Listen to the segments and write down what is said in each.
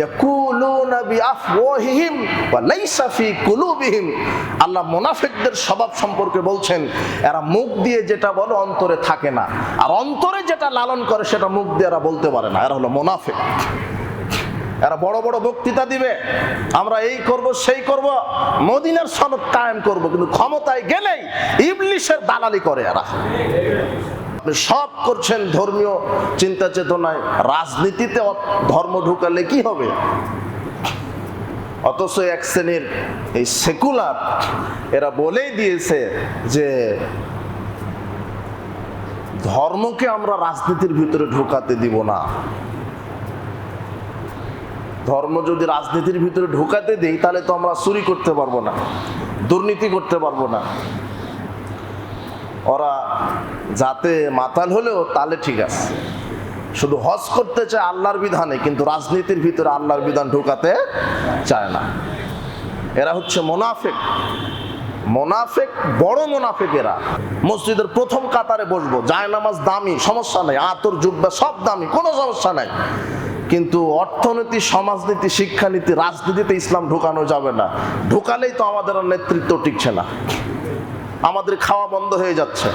ইয়াকুলুনা বিআফওয়াহিহিম ওয়া লাইসা ফি কুলুবিহিম। আল্লাহ মুনাফিকদের স্বভাব সম্পর্কে বলছেন, এরা মুখ দিয়ে যেটা বলে অন্তরে থাকে না, আর অন্তরে যেটা লালন করে সেটা মুখ দিয়ে এরা বলতে পারে না। এরা হলো মুনাফিক। এরা বড় বড় বক্তৃতা দিবে, আমরা এই করব সেই করব, মদিনার সনদ কায়েম করব, কিন্তু ক্ষমতায় গেলেই ইবলিসের দালালি করে এরা। সব করছেন ধর্মীয় চিন্তা চেতনায়, রাজনীতিতে ধর্ম ঢুকালে কি হবে? অথচ এক শ্রেণীর এই সেকুলার এরা বলেই দিয়েছে যে ধর্মকে আমরা রাজনীতির ভিতরে ঢুকাতে দিব না। ধর্ম যদি রাজনীতির ভিতরে ঢুকাতে দেই তাহলে তো আমরা চুরি করতে পারবো না, দুর্নীতি করতে পারবো না। ওরা যাতে মাতাল হলেও তাহলে ঠিক আছে, শুধু হজ করতে চায় আল্লাহর বিধানে, কিন্তু রাজনীতির ভিতরে আল্লাহর বিধান ঢুকাতে চায় না। এরা হচ্ছে মুনাফিক। মুনাফিক, বড় মুনাফিক এরা। মসজিদের প্রথম কাতারে বসবো, জায়নামাজ দামি, সমস্যা নাই, আতর জুব্বা সব দামি, কোনো সমস্যা নাই, কিন্তু অর্থনীতি, সমাজনীতি, শিক্ষানীতি, রাজনীতিতে ইসলাম ঢুকানো যাবে না। ঢুকালেই তো আমাদের নেতৃত্ব টিকছে না, আমাদের খাওয়া বন্ধ হয়ে যাচ্ছে,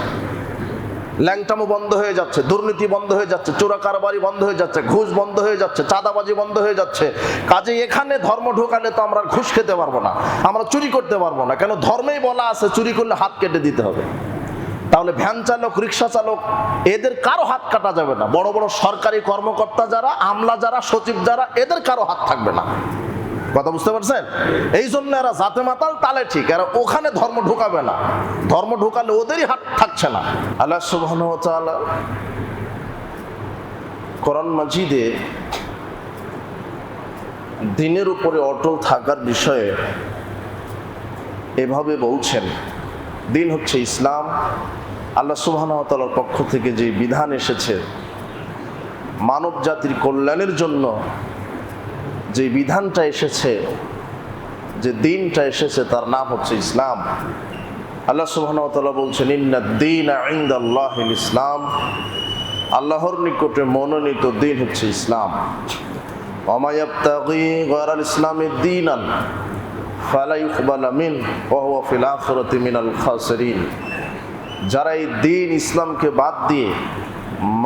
ল্যাংটামো বন্ধ হয়ে যাচ্ছে, দুর্নীতি বন্ধ হয়ে যাচ্ছে, চোরা কারবারি বন্ধ হয়ে যাচ্ছে, ঘুষ বন্ধ হয়ে যাচ্ছে, চাঁদাবাজি বন্ধ হয়ে যাচ্ছে। কাজে এখানে ধর্ম ঢোকালে তো আমরা ঘুষ খেতে পারবো না, আমরা চুরি করতে পারবো না, কেন ধর্মেই বলা আছে চুরি করলে হাত কেটে দিতে হবে। তাহলে ভ্যান চালক, রিক্সা চালক, এদের কারো হাত কাটা যাবে না। বড় বড় সরকারি কর্মকর্তা যারা, আমলা যারা, সচিব যারা, এদের কারো হাত থাকবে না। কথা বুঝতে পারছেন? এই জন্য এরা জাতে মাতাল, তালে ঠিক, এরা ওখানে ধর্ম ঢুকাবে না। ধর্ম ঢুকালে ওদেরই হাত থাকছে না। আল্লাহ সুবহানাহু ওয়া তাআলা কোরআন মাজিদে দ্বীনের উপরে অটল থাকার বিষয়ে এভাবে বলছেন, দ্বীন হচ্ছে ইসলাম। আল্লাহ সুবহানাহু ওয়া তাআলার পক্ষ থেকে যে বিধান এসেছে মানব জাতির কল্যাণের জন্য, যে বিধানটা এসেছে, যে দ্বীনটা এসেছে, তার নাম হচ্ছে ইসলাম। আল্লাহ সুবহানাহু ওয়া তাআলা বলছেন, ইন্নাদ-দীনা ইনদাল্লাহিল ইসলাম, আল্লাহর নিকটে মনোনীত দ্বীন হচ্ছে ইসলাম। ওয়া মা ইয়াবতাগি গায়রাল ইসলামি দীনান ফালা ইউকবালা মিনহু ওয়া হুয়া ফিল আখিরাতি মিনাল খাসিরিন। যারা এই দ্বীন ইসলামকে বাদ দিয়ে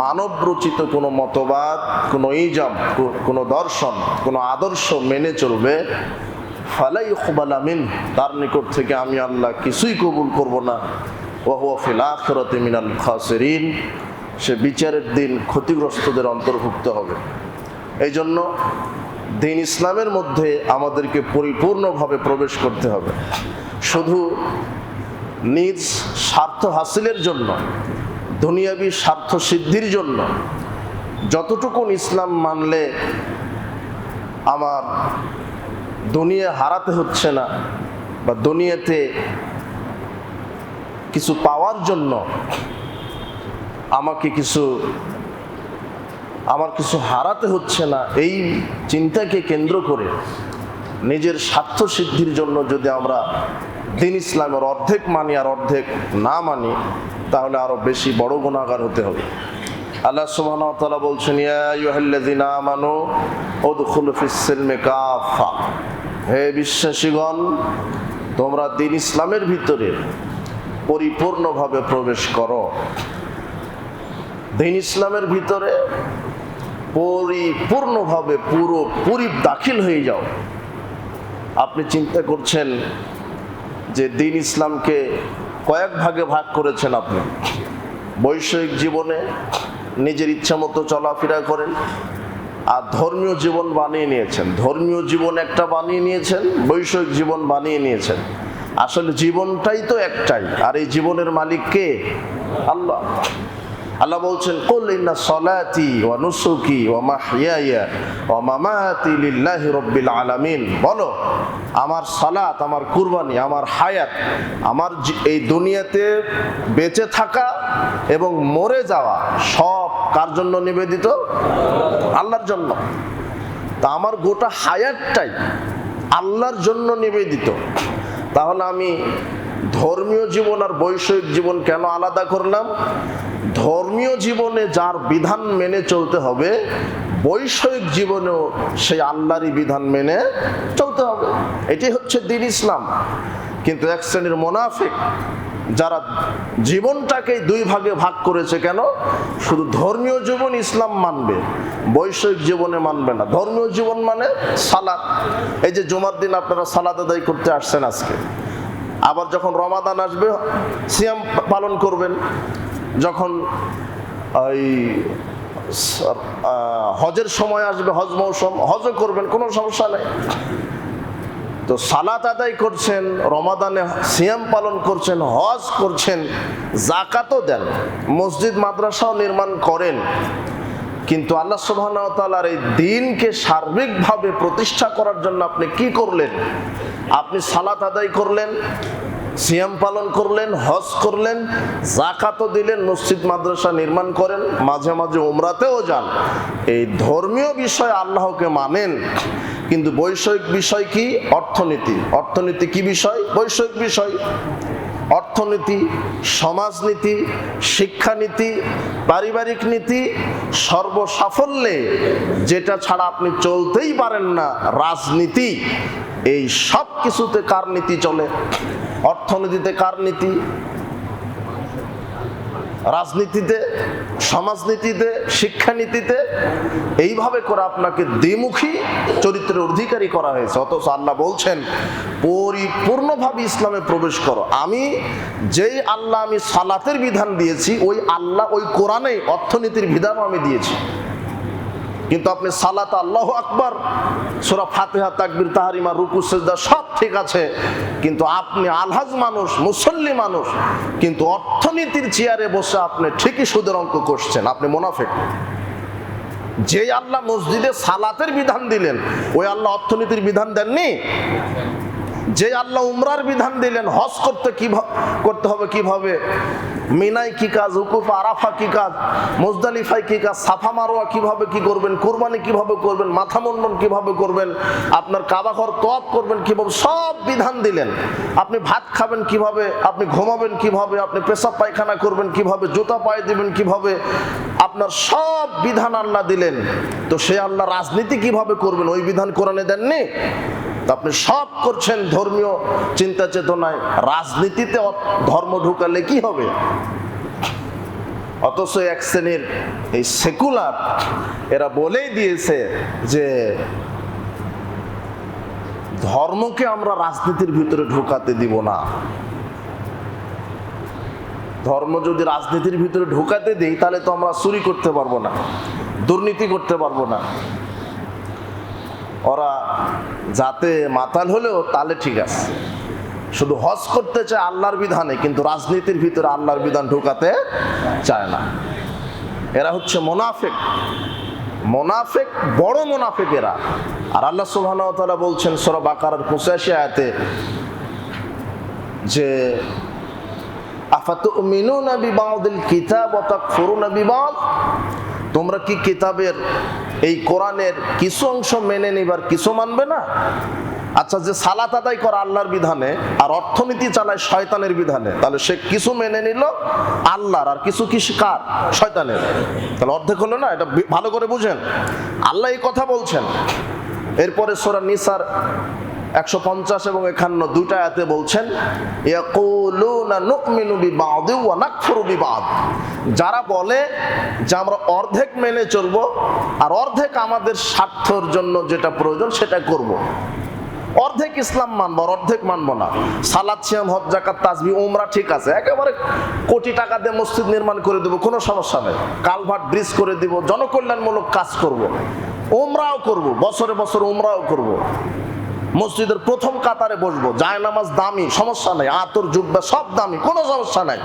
মানব রচিত কোনো মতবাদ, কোনো ইজাম, কোনো দর্শন, কোনো আদর্শ মেনে চলবে, ফালা ইউকবালা মিনহু, তার নিকট থেকে আমি আল্লাহ কিছুই কবুল করব না। ওয়া হুয়া ফিল আখিরাতি মিনাল খাসিরিন, সে বিচারের দিন ক্ষতিগ্রস্তদের অন্তর্ভুক্ত হবে। এই জন্য দ্বীন ইসলামের মধ্যে আমাদেরকে পরিপূর্ণভাবে প্রবেশ করতে হবে। শুধু নিজ স্বার্থ হাসিলের জন্য, দুনিয়াবী স্বার্থ সিদ্ধির জন্য যতটুকুন ইসলাম মানলে আমার দুনিয়া হারাতে হচ্ছে না, বা দুনিয়াতে কিছু পাওয়ার জন্য আমার কিছু হারাতে হচ্ছে না, এই চিন্তাকে কেন্দ্র করে নিজের স্বার্থ সিদ্ধির জন্য যদি আমরা দ্বীন ইসলামের অর্ধেক মানি আর অর্ধেক না মানি, তাহলে আরো বেশি বড় গুনাহগার হতে হবে। আল্লাহ সুবহানাহু ওয়া তাআলা বলছেন, ইয়া আইয়ুহাল্লাযীনা আমানু উদখুলু ফিস-সিলমি কাফা, হে বিশ্বাসীগণ, তোমরা দ্বীন ইসলামের ভিতরে পরিপূর্ণভাবে প্রবেশ করো। দ্বীন ইসলামের ভিতরে পরিপূর্ণভাবে পুরোপুরি দাখিল হয়ে যাও। আপনি চিন্তা করছেন যে দ্বীন ইসলামকে কয়েক ভাগে ভাগ করেছেন আপনি। বৈষয়িক জীবনে নিজের ইচ্ছা মতো চলাফেরা করেন, আর ধর্মীয় জীবন বানিয়ে নিয়েছেন। ধর্মীয় জীবন একটা বানিয়ে নিয়েছেন, বৈষয়িক জীবন বানিয়ে নিয়েছেন। আসলে জীবনটাই তো একটাই, আর এই জীবনের মালিক কে? আল্লাহ। আল্লাহ বলছেন, কুল ইন্না সলাতি ওয়া নুসুকি ওয়া মাহইয়ায়া ওয়া মামাতি লিল্লাহি রাব্বিল আলামিন, বলো আমার সালাত, আমার কুরবানি, আমার হায়াত, আমার এই দুনিয়াতে বেঁচে থাকা এবং মরে যাওয়া সব কার জন্য নিবেদিত? আল্লাহর জন্য। তা আমার গোটা হায়াতটাই আল্লাহর জন্য নিবেদিত। তাহলে আমি ধর্মীয় জীবন আর বৈষয়িক জীবন কেন আলাদা করলাম? ধর্মীয় জীবনে যার বিধান মেনে চলতে হবে, বৈষয়িক জীবনেও সেই আল্লাহরই বিধান মেনে চলতে হবে। এটি হচ্ছে দ্বীন ইসলাম। কিন্তু এক শ্রেণীর মুনাফিক যারা জীবনটাকে দুই ভাগে ভাগ করেছে, কেন? শুধু ধর্মীয় জীবন ইসলাম মানবে, বৈষয়িক জীবনে মানবে না। ধর্মীয় জীবন মানে সালাত। এই যে জুমার দিন আপনারা সালাত আদায় করতে আসছেন আজকে, আবার যখন রমাদান আসবে সিয়াম পালন করবেন, যখন ওই হজের সময় আসবে, হজ মৌসুম, হজও করবেন, কোনো সমস্যা নেই। তো সালাত আদায় করছেন, রমাদানে সিয়াম পালন করছেন, হজ করছেন, যাকাতও দেন, মসজিদ মাদ্রাসাও নির্মাণ করেন, কিন্তু আল্লাহ সুবহানাহু ওয়া তাআলার এই দ্বীনকে সার্বিকভাবে প্রতিষ্ঠা করার জন্য আপনি কি করলেন? আপনি সালাত আদায় করলেন, সিয়াম পালন করলেন, হজ করলেন, যাকাতও দিলেন, মসজিদ মাদ্রাসা নির্মাণ করেন, মাঝে মাঝে উমরাতেও যান, এই ধর্মীয় বিষয়ে আল্লাহকে মানেন, কিন্তু বৈষয়িক বিষয় কি? অর্থনীতি। অর্থনীতি কি বিষয়? বৈষয়িক বিষয়। অর্থনীতি, সমাজনীতি, শিক্ষানীতি, পারিবারিক নীতি, সর্বসাফল্যে যেটা ছাড়া আপনি চলতেই পারেন না, রাজনীতি। এই সব কিছুতে কার নীতি চলে? অর্থনীতিতে কার নীতি? রাজনীতিতে, সমাজনীতিতে, শিক্ষানীতিতে। এইভাবে করে আপনাকে দ্বিমুখী চরিত্রের অধিকারী করা হয়েছে। অথচ আল্লাহ বলছেন পরিপূর্ণভাবে ইসলামে প্রবেশ করো। যেই আল্লাহ আমি সালাতের বিধান দিয়েছি, ওই আল্লাহ ওই কোরআনে অর্থনীতির বিধানও আমি দিয়েছি। কিন্তু আপনি সালাত, আল্লাহু আকবার, সূরা ফাতিহা, তাকবীর, তাহরিমা, রুকু, সিজদা সব ঠিক আছে, কিন্তু আপনি আলহাজ মানুষ, মুসল্লি মানুষ, কিন্তু অর্থনীতির চেয়ারে বসে আপনি ঠিকই সুদের অঙ্ক কষছেন, আপনি মুনাফিক। যে আল্লাহ মসজিদে সালাতের বিধান দিলেন, ওই আল্লাহ অর্থনীতির বিধান দেননি। যে আল্লাহ উমরার বিধান দিলেন, হজ করতে হবে কিভাবে, মিনায় কি কাজ, উকুফ আরাফা কি কাজ, মুজদালিফায় কি কাজ, সাফা মারোয়া কিভাবে কি করবেন, কুরবানি কিভাবে করবেন, মাথা মুন্ডন কিভাবে করবেন, আপনার কাবা ঘর তওয়াফ করবেন কিভাবে, সব বিধান দিলেন। আপনি ভাত খাবেন কিভাবে, আপনি ঘুমাবেন কিভাবে, আপনি পেশাব পায়খানা করবেন কিভাবে, জুতা পায়ে দিবেন কিভাবে, আপনার সব বিধান আল্লাহ দিলেন। তো সে আল্লাহ রাজনীতি কিভাবে করবেন, ওই বিধান কোরআনে দেননি। আপনি সব করছেন ধর্মীয় চিন্তা চেতনায়, রাজনীতিতে ধর্ম ঢুকালে কি হবে? অথচ এক শ্রেণীর এই সেকুলার এরা বলেই দিয়েছে যে ধর্মকে আমরা রাজনীতির ভিতরে ঢুকাতে দিব না। ধর্ম যদি রাজনীতির ভিতরে ঢুকাতে দিই, তাহলে তো আমরা চুরি করতে পারবো না, দুর্নীতি করতে পারবো না। ওরা যাতে মাতাল হলেও তাহলে ঠিক আছে, শুধু হজ করতে চায় আল্লাহর বিধানে, কিন্তু রাজনীতির ভিতরে আল্লাহর বিধান ঢোকাতে চায় না। এরা হচ্ছে মুনাফিক। মুনাফিক, বড় মুনাফিক এরা। আর আল্লাহ সুবহানাহু ওয়া তাআলা বলছেন সূরা বাকারার 85 আয়াতে যে আফাতুমিনুনা বিবাদিল কিতাব ওয়া তাকফুরুনা বিবাদ, তোমরা কি কিতাবের এই কোরআনের কিছু অংশ মেনে নিবার কিছু মানবে না? আচ্ছা, যে সালাত আদায় করে আল্লাহর বিধানে আর অর্থনীতি চালায় শয়তানের বিধানে, তাহলে সে কিছু মেনে নিল আল্লাহর, আর কিছু কি কার? শয়তানের। তাহলে অর্ধেক হলো না? এটা ভালো করে বুঝেন, আল্লাহ এই কথা বলছেন। এরপরে সূরা নিসার 150 এবং 51 দুইটা আয়াতে বলছেন ইয়াকুলুনা নুমিনু বিবাদি ওয়া নাকফুরু বিবাদ, যারা বলে যে আমরা অর্ধেক মেনে চলবো আর অর্ধেক আমাদের স্বার্থের জন্য যেটা প্রয়োজন সেটা করব। অর্ধেক ইসলাম মানবো আর অর্ধেক মানবো না। সালাত, সিয়াম, হজ, যাকাত, তাসবিহ, উমরা ঠিক আছে, একেবারে কোটি টাকা দিয়ে মসজিদ নির্মাণ করে দেবো, কোনো সমস্যা নেই, কালভার্ট ব্রিজ করে দিব, জনকল্যাণমূলক কাজ করব, উমরাও করব, বছরে বছরে উমরাও করব, মসজিদের প্রথম কাতারে বসবো, জায়নামাজ দামি, সমস্যা নাই, আতর জুব্বা সব দামি, কোনো সমস্যা নাই।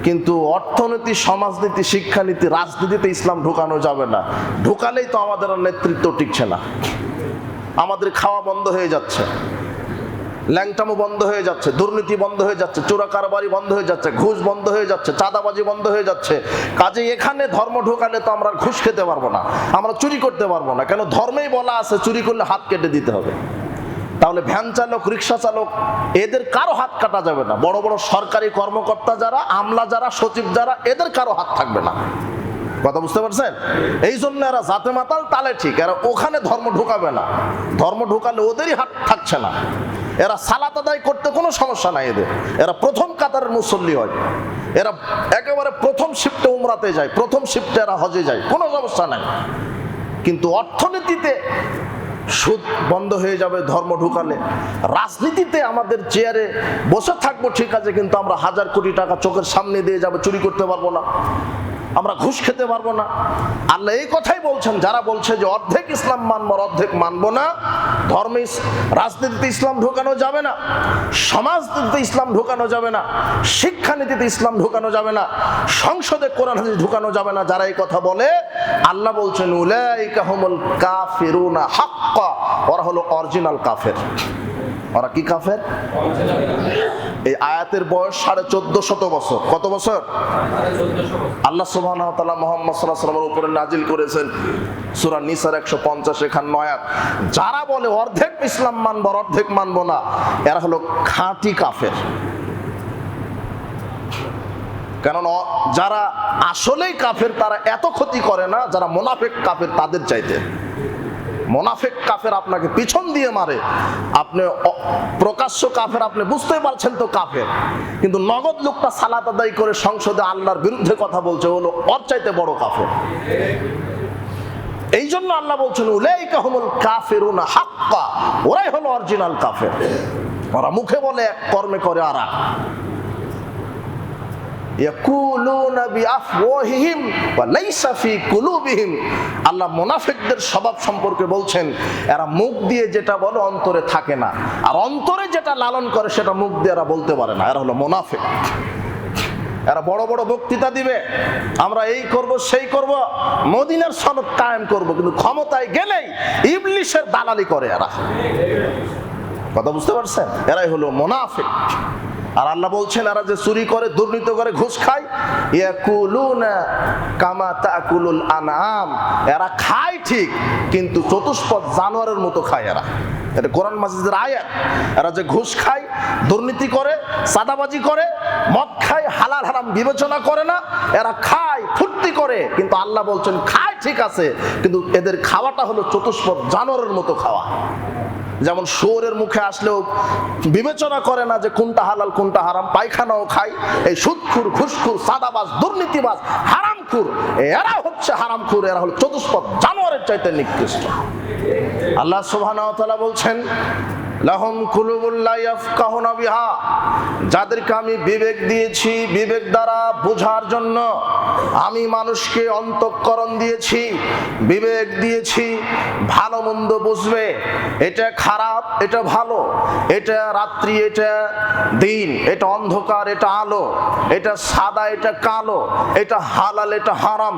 কিন্তু অর্থনীতি, সমাজনীতি, শিক্ষানীতি, রাজনীতিতে ইসলাম ঢুকানো যাবে না। ঢুকালেই তো আমাদের নেতৃত্ব টিকছে না, আমাদের খাওয়া বন্ধ হয়ে যাচ্ছে, ল্যাংটামো বন্ধ হয়ে যাচ্ছে, দুর্নীতি বন্ধ হয়ে যাচ্ছে, চোরা কারবারি বন্ধ হয়ে যাচ্ছে, ঘুষ বন্ধ হয়ে যাচ্ছে, চাঁদাবাজি বন্ধ হয়ে যাচ্ছে। কাজে এখানে ধর্ম ঢোকালে তো আমরা ঘুষ খেতে পারবো না, আমরা চুরি করতে পারবো না, কেন ধর্মেই বলা আছে চুরি করলে হাত কেটে দিতে হবে। তাহলে ভ্যান চালক, রিক্সা চালক, এদের কারো হাত কাটা যাবে না। বড় বড় সরকারি কর্মকর্তা যারা, আমলা যারা, সচিব যারা, এদের কারো হাত থাকবে না। কথা বুঝতে পারছেন? এই জন্য এরা জাতে মাতাল তালে ঠিক, এরা ওখানে ধর্ম ঢুকাবে না। ধর্ম ঢুকালে ওদেরই হাত থাকছে না। এরা সালাত আদায় করতে কোনো সমস্যা নাই এদের, এরা প্রথম কাতারের মুসল্লি হয়, এরা একেবারে প্রথম শিফটে উমরাতে যায়, প্রথম শিফটে এরা হজে যায়, কোনো সমস্যা নাই। কিন্তু অর্থনীতিতে সুদ বন্ধ হয়ে যাবে ধর্ম ঢুকালে। রাজনীতিতে আমাদের চেয়ারে বসে থাকবো ঠিক আছে, কিন্তু আমরা 1000 কোটি টাকা চোখের সামনে দিয়ে যাবে, চুরি করতে পারবো না, আমরা ঘুষ খেতে পারবো না। আল্লাহ এই কথাই বলছেন, যারা বলছে যে অর্ধেক ইসলাম মানবো অর্ধেক মানবো না, ধর্মে রাজনীতিতে ইসলাম ঢোকানো যাবে না, সমাজনীতিতে ইসলাম ঢোকানো যাবে না, শিক্ষানীতিতে ইসলাম ঢোকানো যাবে না, সংসদে কোরআন হাদিস ঢোকানো যাবে না, যারা এই কথা বলে আল্লাহ বলছেন উলাইকা হুমুল কাফিরুনা হাক্কা, ওরা হলো অরিজিনাল কাফের। ওরা কি কাফের? এই আয়াতের বয়স 1450 বছর। কত বছর? আল্লাহ সুবহানাহু ওয়া তাআলা মুহাম্মদ সাল্লাল্লাহু আলাইহি ওয়াসাল্লামের উপরে নাজিল করেছেন সূরা নিসার 150 51 আয়াত। যারা বলে অর্ধেক ইসলাম মানবো অর্ধেক মানবো না, এরা হলো খাঁটি কাফের। কারণ যারা আসলেই কাফের তারা এত ক্ষতি করে না, যারা মুনাফিক কাফের তাদের চাইতে। মুনাফিক কাফের আপনাকে পিছন দিয়ে মারে, আপনি প্রকাশ্য কাফের, আপনি বুঝতেই পারছেন তো কাফের, কিন্তু নগদ লোকটা সালাত আদায় করে সংসদে আল্লাহর বিরুদ্ধে কথা বলছে, হলো ওর চাইতে বড় কাফের। এই জন্য আল্লাহ বলছেন উলাইকা হুমুল কাফিরুনা হাক্কা, ওরাই হলো অরিজিনাল কাফের। ওরা মুখে বলে এক, কর্মে করে আরেক। ইয়াকুলুনা বিআফওয়াহিহিম ওয়া লাইসা ফি কুলুবিহিম। আল্লাহ মুনাফিকদের স্বভাব সম্পর্কে বলছেন, এরা মুখ দিয়ে যেটা বলে অন্তরে থাকে না, আর অন্তরে যেটা লালন করে সেটা মুখ দিয়ে এরা বলতে পারে না, এরা হলো মুনাফিক। এরা বড় বড় বক্তৃতা দিবে, আমরা এই করব সেই করব, মদিনার সনদ কায়েম করব, কিন্তু ক্ষমতায় গেলেই ইবলিসের দালালি করে এরা। কথা বুঝতে পারছেন? এরাই হলো মুনাফিক। আর আল্লাহ বলছেন এরা যে চুরি করে, দুর্নীতি করে, ঘুষ খায়, ইয়াকুলুনা কামা তাকুলুল আনআম, এরা খায় ঠিক কিন্তু চতুষ্পদ জানোয়ারের মতো খায় এরা। এটা কোরআন মাজিদের আয়াত। এরা যে ঘুষ খায়, দুর্নীতি করে, সাদাবাজি করে, মদ খায়, হালাল হারাম বিবেচনা করে না, এরা খায় ফুর্তি করে, কিন্তু আল্লাহ বলছেন খায় ঠিক আছে, কিন্তু এদের খাওয়াটা হলো চতুষ্পদ জানোয়ারের মতো খাওয়া। যেমন শুয়োরের মুখে আসলেও বিবেচনা করে না যে কোনটা হালাল কোনটা হারাম, পায়খানাও খায়। এই সুদখুর, ঘুষখুর, সাদাবাজ, দুর্নীতিবাজ, হারামখুর, এরা হচ্ছে হারামখুর, এরা হলো চতুষ্পদ জানোয়ারের চাইতে নিকৃষ্ট। আল্লাহ সুবহানাহু ওয়া তাআলা বলছেন লাহুম কুলুবুল লা ইয়াফকাহুনা বিহা, যাদেরকে আমি বিবেক দিয়েছি, বিবেক দ্বারা বোঝার জন্য আমি মানুষকে অন্তঃকরণ দিয়েছি, বিবেক দিয়েছি, ভালো মন্দ বুঝবে, এটা খারাপ এটা ভালো, এটা রাত্রি এটা দিন, এটা অন্ধকার এটা আলো, এটা সাদা এটা কালো, এটা হালাল এটা হারাম,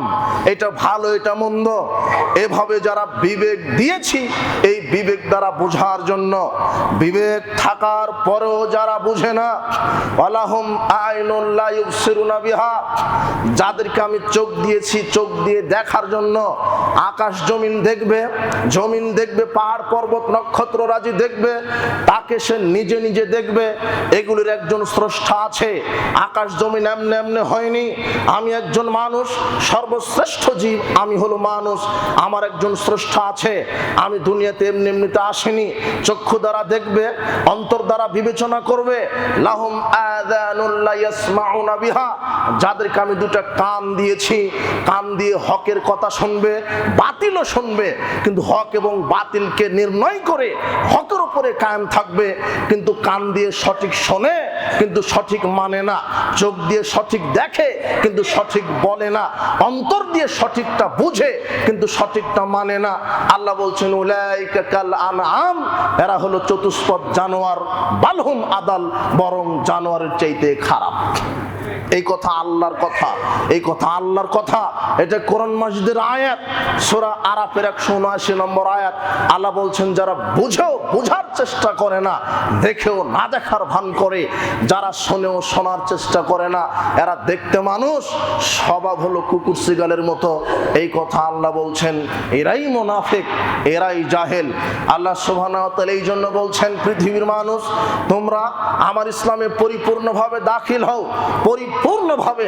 এটা ভালো এটা মন্দ, এভাবে যারা বিবেক দিয়েছি এই বিবেক দ্বারা বোঝার জন্য। বিবেক থাকার পরেও যারা বুঝে না, ওয়ালাহুম আইনুন লা ইউবসিরুনা বিহা, যাদেরকে আমি চোখ দিয়েছি চোখ দিয়ে দেখার জন্য, আকাশ জমিন দেখবে, জমিন দেখবে, পাহাড় পর্বত নক্ষত্র রাজি দেখবে, তাকে সে নিজে নিজে দেখবে। এগুলির একজন স্রষ্টা আছে। আকাশ জমিন এমনি এমনি হয়নি। আমি একজন মানুষ, সর্বশ্রেষ্ঠ জীব আমি হলো মানুষ, আমার একজন স্রষ্টা আছে। আমি দুনিয়াতে এমনি এমনিতে আসিনি। চক্ষু দ্বারা দেখবে, অন্তর দ্বারা বিবেচনা করবে। লাহুম আযানুল লা ইয়াসমাউনা বিহা, যাদেরকে আমি দুটো কান দিয়েছি, কান দিয়ে হকের কথা শুনবে, বাতিলও শুনবে, কিন্তু হক এবং বাতিলকে নির্ণয় করে হকের উপরে কায়েম থাকবে। কিন্তু কান দিয়ে সঠিক শোনে কিন্তু সঠিক মানে না, চোখ দিয়ে সঠিক দেখে কিন্তু সঠিক বলে না, অন্তর দিয়ে সঠিকটা বুঝে কিন্তু সঠিকটা মানে না। আল্লাহ বলছেন উলাইকা কাল আনআম, এরা হলো চতুষ্পদ জানোয়ার, বালহুম আদাল, বরং জানোয়ারের চাইতে খারাপ। এই কথা আল্লাহর কথা, এই কথা আল্লাহর কথা। এটা কোরআন মাজিদের আয়াত, সূরা আরাফের 179 নম্বর আয়াত। আল্লাহ বলছেন যারা বুঝেও বোঝার চেষ্টা করে না, দেখেও না দেখার ভান করে, যারা শোনেও শোনার চেষ্টা করে না, এরা দেখতে মানুষ, স্বভাব হলো কুকুর শিগালের মতো। এই কথা আল্লাহ বলছেন, এরাই মুনাফিক, এরাই জাহেল। আল্লাহ সুবহানাহু ওয়া তাআলা এই জন্য বলছেন পৃথিবীর মানুষ তোমরা আমার ইসলামে পরিপূর্ণভাবে দাখিল হও, পরিপূর্ণ পরিপূর্ণভাবে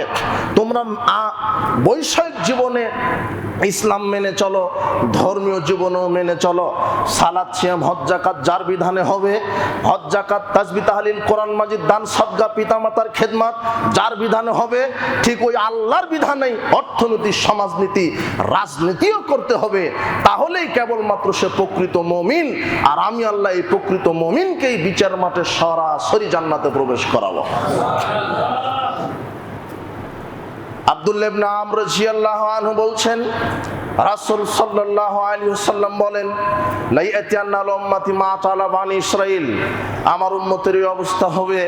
তোমরা বৈষয়িক জীবনে ইসলাম মেনে চলো, ধর্মীয় জীবনও মেনে চলো। সালাত, সিয়াম, হজ, যাকাত যার বিধানে হবে, হজ, যাকাত, তাসবিহ, তাহলিল, কোরআন মাজিদ, দান, সাদকা, পিতামাতার খেদমত যার বিধানে হবে, ঠিক ওই আল্লাহর বিধানেই অর্থনীতি, সমাজনীতি, রাজনীতিও করতে হবে। তাহলেই কেবলমাত্র সে প্রকৃত মুমিন। আর আমি আল্লাহ এই প্রকৃত মুমিনকেই বিচার মাঠে সরাসরি জান্নাতে প্রবেশ করাবো। আব্দুল্লাহ ইবনে আমর রাদিয়াল্লাহু আনহু বলছেন, রাসূল সাল্লাল্লাহু আলাইহি ওয়াসাল্লাম বলেন, লা ইয়াতিয়ান্নাল উম্মতি মা তালা বানি ইসরাইল, আমার উম্মতের এই অবস্থা হবে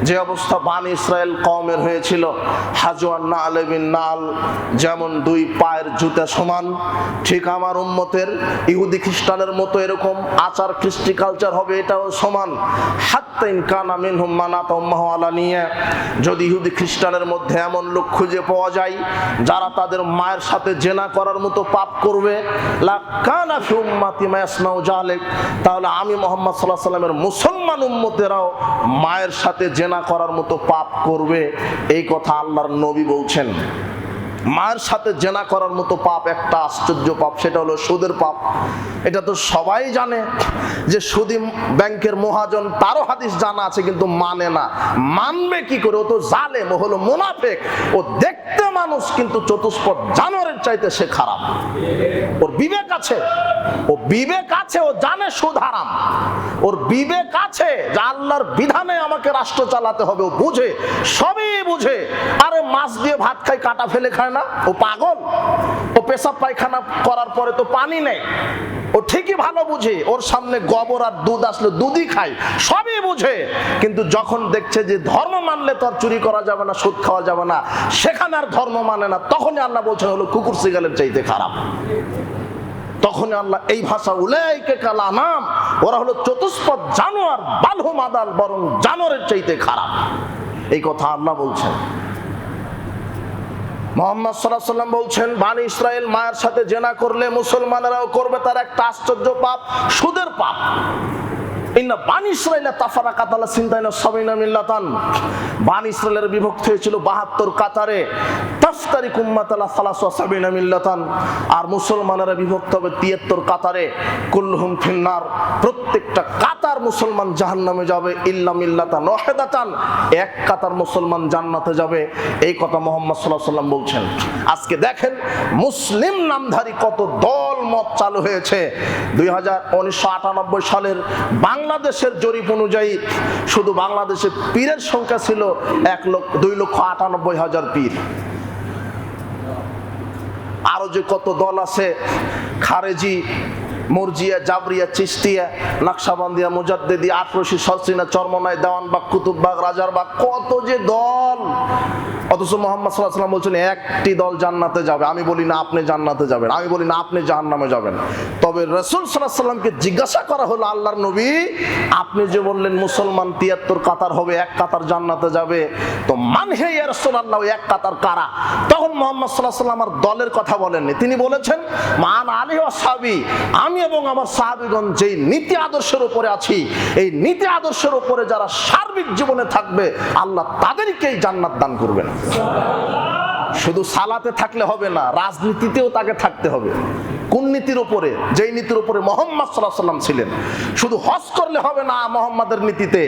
যে অবস্থা বানি ইসরাইল কওমের হয়েছিল। হাজওয়ান নাল বিন নাল, যেমন দুই পায়ের জুতা সমান, ঠিক আমার উম্মতের ইহুদি খ্রিস্টানের মতো এরকম আচার, কৃষ্টি, কালচার হবে, এটাও সমান। হাত্তা ইন কানা মিনহুম মান আতাম্মাহু আলানিয়া, যদি ইহুদি খ্রিস্টানের মধ্যে এমন লোক খুঁজে পাওয়া যায় যারা তাদের মায়ের সাথে জেনা করার মতো পাপ করবে, লাকানা ফি উম্মতি মা ইয়াসনাউ যালিক, তাহলে আমি মুহাম্মদ সাল্লাল্লাহু আলাইহি ওয়াসাল্লামের মুসলমান উম্মতেরাও মায়ের সাথে জেনা করার মতো পাপ করবে। এই কথা আল্লাহর নবী বলছেন। মায়ের সাথে জেনা করার মতো পাপ একটা আশ্চর্য পাপ, সেটা হলো সুদের পাপ। এটা তো সবাই জানে যে সুদী ব্যাংকের মহাজন, তারও হাদিস জানা আছে, কিন্তু মানে না। মানবে কি করে? ও তো জালেম, ও হলো মুনাফিক। ও দেখতে মানুষ, কিন্তু চতুষ্পদ জানোয়ারের চাইতে সে খারাপ। ওর বিবেক আছে, ও বিবেক আছে, ও জানে সুদ হারাম। ওর বিবেক আছে যে আল্লাহর বিধানে আমাকে রাষ্ট্র চালাতে হবে, ও বুঝে, সবই বুঝে। আরে মাছ দিয়ে ভাত খায়, কাটা ফেলে খায় না? ও পাগল? ও পেশাব পায়খানা করার পরে তো পানি নেই, ও ঠিকই ভালো বুঝে। ওর সামনে গোবর আর দুধ আসলে দুধই খায়, সবই বুঝে। কিন্তু যখন দেখছে যে ধর্ম মানলে তো আর চুরি করা যাবে না, সুদ খাওয়া যাবে না, সেখানে আর ধর্ম মানে না, তখনই আল্লাহ বলছেন হলো কুকুর সিগালের চাইতে খারাপ। তখন আল্লাহ এই ভাষা, উলাইকা কাল আনাম, ওরা হলো চতুষ্পদ জানোয়ার, বালহুম আদাল, বরং জানোয়ারের চাইতে খারাপ। এই কথা আল্লাহ বলছেন। মুহাম্মদ সাল্লাল্লাহু আলাইহি ওয়াসাল্লাম বলছেন, বানি ইসরাইল মায়ের সাথে জেনা করলে মুসলমানেরাও করবে, তার একটা আশ্চর্য পাপ, সুদের পাপ। ইন্না বানি ইসরাইল তাফারাকাত আলা সিনতাইনা সাবিনা মিল্লাতান, বানি ইসরাইলের বিভক্ত হয়েছিল 72 কাতারে। তাফতারিক উম্মাত আলা সালাসা সাবিনা মিল্লাতান, আর মুসলমানেরা বিভক্ত হবে 73 কাতারে। কুল্লুহুম ফিন্নার, প্রত্যেকটা কাতার মুসলমান জাহান্নামে যাবে। ইল্লা মিল্লাতান ওয়াহিদাতান, এক কাতার মুসলমান জান্নাতে যাবে। এই কথা মুহাম্মদ সাল্লাল্লাহু আলাইহি ওয়াসাল্লাম বলছেন। আজকে দেখেন মুসলিম নামধারী কত দল মত চালু হয়েছে। 1998 সালের বাংলাদেশের জরিপ অনুযায়ী শুধু বাংলাদেশে পীরের সংখ্যা ছিল 2,98,000 পীর। আরো যে কত দল আছে, খারেজি, মুরজিয়া, জাবরিয়া, চিশতিয়া, নকশবন্দিয়া, মুজাদ্দিদি, আটরশি, সলসিনা, চরমনাই, দেওয়ানবাগ, কুতুববাগ, রাজারবাগ, কত যে দল। অথচ মুহাম্মদ সাল্লাল্লাহু আলাইহি ওয়াসাল্লাম বলছেন একটি দল জান্নাতে যাবে। আমি বলি না আপনি জান্নাতে যাবেন, আমি বলি না আপনি জাহান্নামে যাবেন। তবে রাসূল সাল্লাল্লাহু আলাইহি ওয়াসাল্লামকে জিজ্ঞাসা করা হলো, আল্লাহর নবী আপনি যে বললেন মুসলমান 73 কাতার হবে, এক কাতার জান্নাতে যাবে, তো মান হে ইয়া রাসূলুল্লাহ, এক কাতার কারা? তখন মুহাম্মদ সাল্লাল্লাহু আলাইহি ওয়াসাল্লাম আর দলের কথা বলেননি, তিনি বলেছেন মান আলী ওয়া সাহাবী, আমি এবং আমার সাহাবীগণ যেই নীতি আদর্শের উপরে আছি, এই নীতি আদর্শের উপরে যারা সার্বিক জীবনে থাকবে, আল্লাহ তাদেরকেই জান্নাত দান করবেন। শুধু সালাতে থাকলে হবে না, রাজনীতিতেও তাকে থাকতে হবে। কোন নীতির উপরে? যেই নীতির উপরে মুহাম্মদ সাল্লাল্লাহু আলাইহি ওয়াসাল্লাম ছিলেন। শুধু হজ করলে হবে না মুহাম্মাদের নীতিতে,